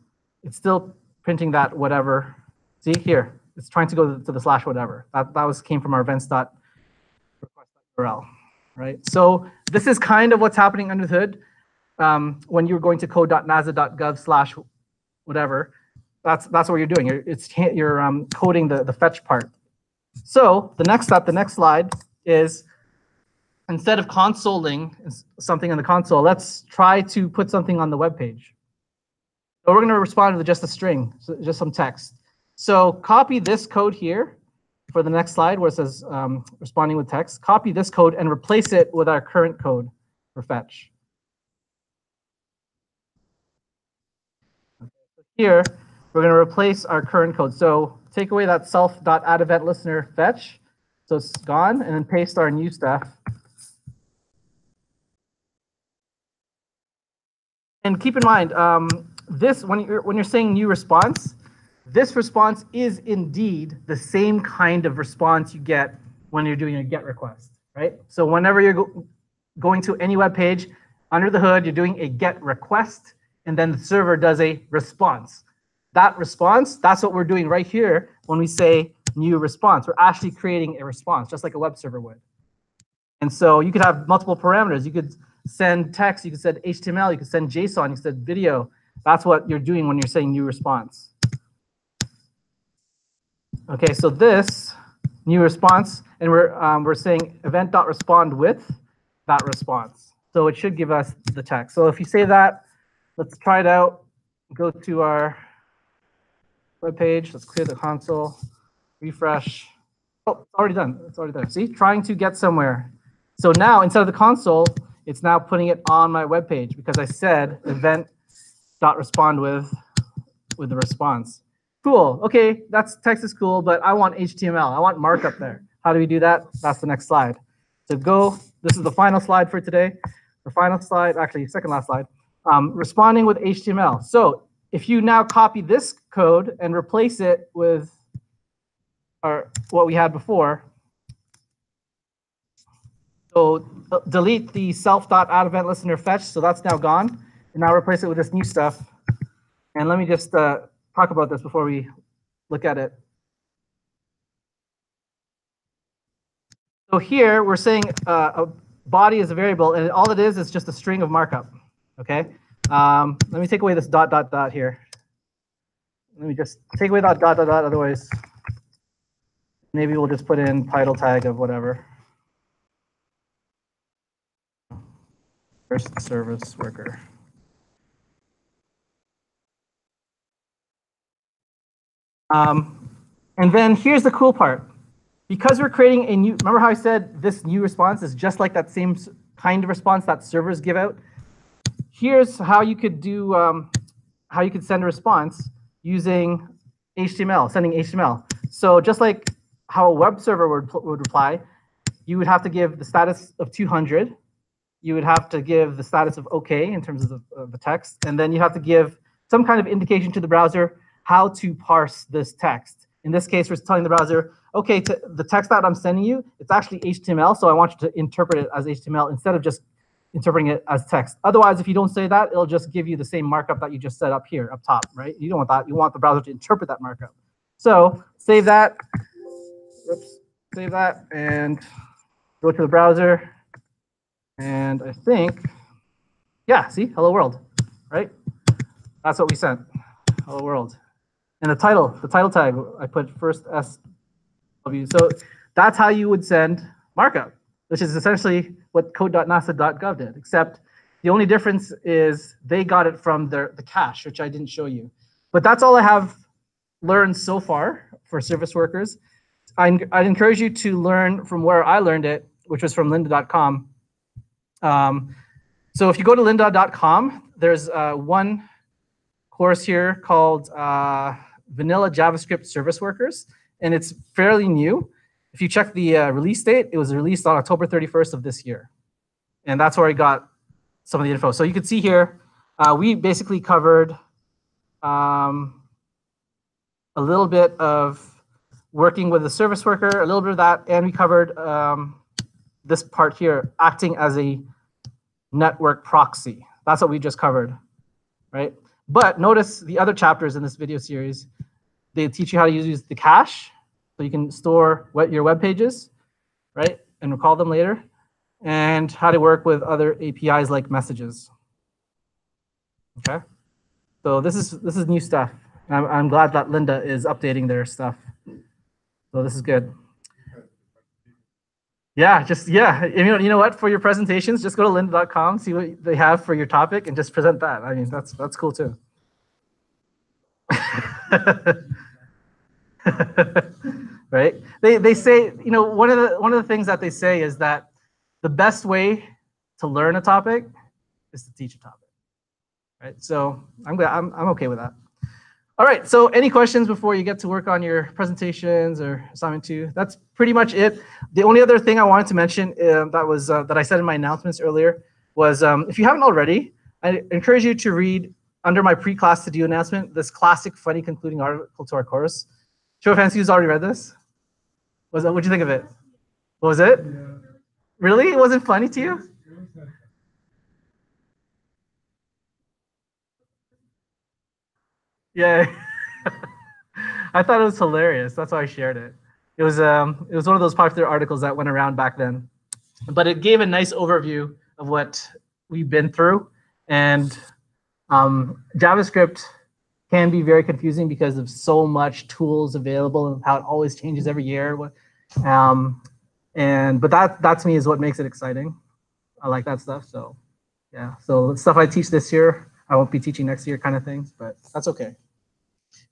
it's still printing that whatever. See here, it's trying to go to the /whatever. That came from our events.request.url, right? So this is kind of what's happening under the hood when you're going to code.nasa.gov/whatever. That's what you're doing. You're coding the fetch part. So the next step, the next slide is, instead of consoling something in the console, let's try to put something on the web page. So we're going to respond with just a string, so just some text. So copy this code here for the next slide where it says responding with text, copy this code and replace it with our current code for fetch. Here, we're going to replace our current code. So take away that self.addEventListener fetch. So it's gone, and then paste our new stuff. And keep in mind, this when you're saying new response, this response is indeed the same kind of response you get when you're doing a GET request, right? So whenever you're going to any web page, under the hood, you're doing a GET request, and then the server does a response. That response, that's what we're doing right here when we say new response. We're actually creating a response, just like a web server would. And so you could have multiple parameters. You could send text, you could send HTML, you could send JSON, you could send video. That's what you're doing when you're saying new response. Okay, so this new response, and we're saying event.respond with that response. So it should give us the text. So if you say that, let's try it out. Go to our web page. Let's clear the console. Refresh. Oh, it's already done. It's already done. See, trying to get somewhere. So now instead of the console, it's now putting it on my web page because I said event.respond with the response. Cool. Okay, that's text is cool, but I want HTML. I want markup there. How do we do that? That's the next slide. So go. This is the final slide for today. The final slide, actually, second last slide. Responding with HTML. So if you now copy this code and replace it with what we had before, so delete the self.addEventListener fetch. So that's now gone. And now replace it with this new stuff. And let me just talk about this before we look at it. So here we're saying a body is a variable, and all it is just a string of markup. Okay. Let me take away this ... here. Let me just take away that ... Otherwise, maybe we'll just put in title tag of whatever. First service worker. And then here's the cool part. Because we're creating a new, remember how I said this new response is just like that same kind of response that servers give out? Here's how you could do, how you could send a response using HTML, sending HTML. So just like how a web server would reply, you would have to give the status of 200. You would have to give the status of OK in terms of the text. And then you have to give some kind of indication to the browser how to parse this text. In this case, we're telling the browser, OK, the text that I'm sending you, it's actually HTML, so I want you to interpret it as HTML instead of just interpreting it as text. Otherwise, if you don't say that, it'll just give you the same markup that you just set up here, up top, right? You don't want that. You want the browser to interpret that markup. So save that. Oops, save that, and go to the browser. And I think, yeah, see, hello world, right? That's what we sent, hello world. And the title tag, I put first SW. So that's how you would send markup, which is essentially what code.nasa.gov did, except the only difference is they got it from the cache, which I didn't show you. But that's all I have learned so far for service workers. I'd encourage you to learn from where I learned it, which was from lynda.com. So if you go to lynda.com, there's one course here called Vanilla JavaScript Service Workers, and it's fairly new. If you check the release date, it was released on October 31st of this year. And that's where I got some of the info. So you can see here, we basically covered a little bit of working with a service worker, a little bit of that, and we covered this part here, acting as a network proxy. That's what we just covered, right? But notice the other chapters in this video series, they teach you how to use the cache, so you can store your web pages, right, and recall them later, and how to work with other APIs like messages. Okay, so this is new stuff. I'm glad that Lynda is updating their stuff. So this is good. Yeah, you know what? For your presentations, just go to lynda.com, see what they have for your topic, and just present that. I mean, that's cool too. right? They say, you know, one of the things that they say is that the best way to learn a topic is to teach a topic, right? So I'm okay with that. All right, so any questions before you get to work on your presentations or assignment 2? That's pretty much it. The only other thing I wanted to mention that I said in my announcements earlier was if you haven't already, I encourage you to read under my pre-class to do announcement, this classic funny concluding article to our course. Show of hands, who's already read this? What'd you think of it? What was it? Yeah. Really? It wasn't funny to you? Yeah. I thought it was hilarious. That's why I shared it. It was one of those popular articles that went around back then. But it gave a nice overview of what we've been through. And JavaScript can be very confusing because of so much tools available and how it always changes every year. But that to me is what makes it exciting. I like that stuff. So yeah, so stuff I teach this year, I won't be teaching next year kind of things, but that's okay.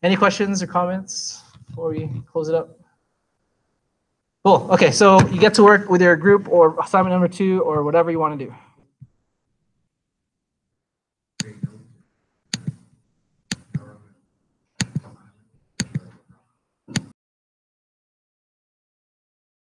Any questions or comments before we close it up? Cool. Okay, so you get to work with your group or assignment number 2 or whatever you want to do.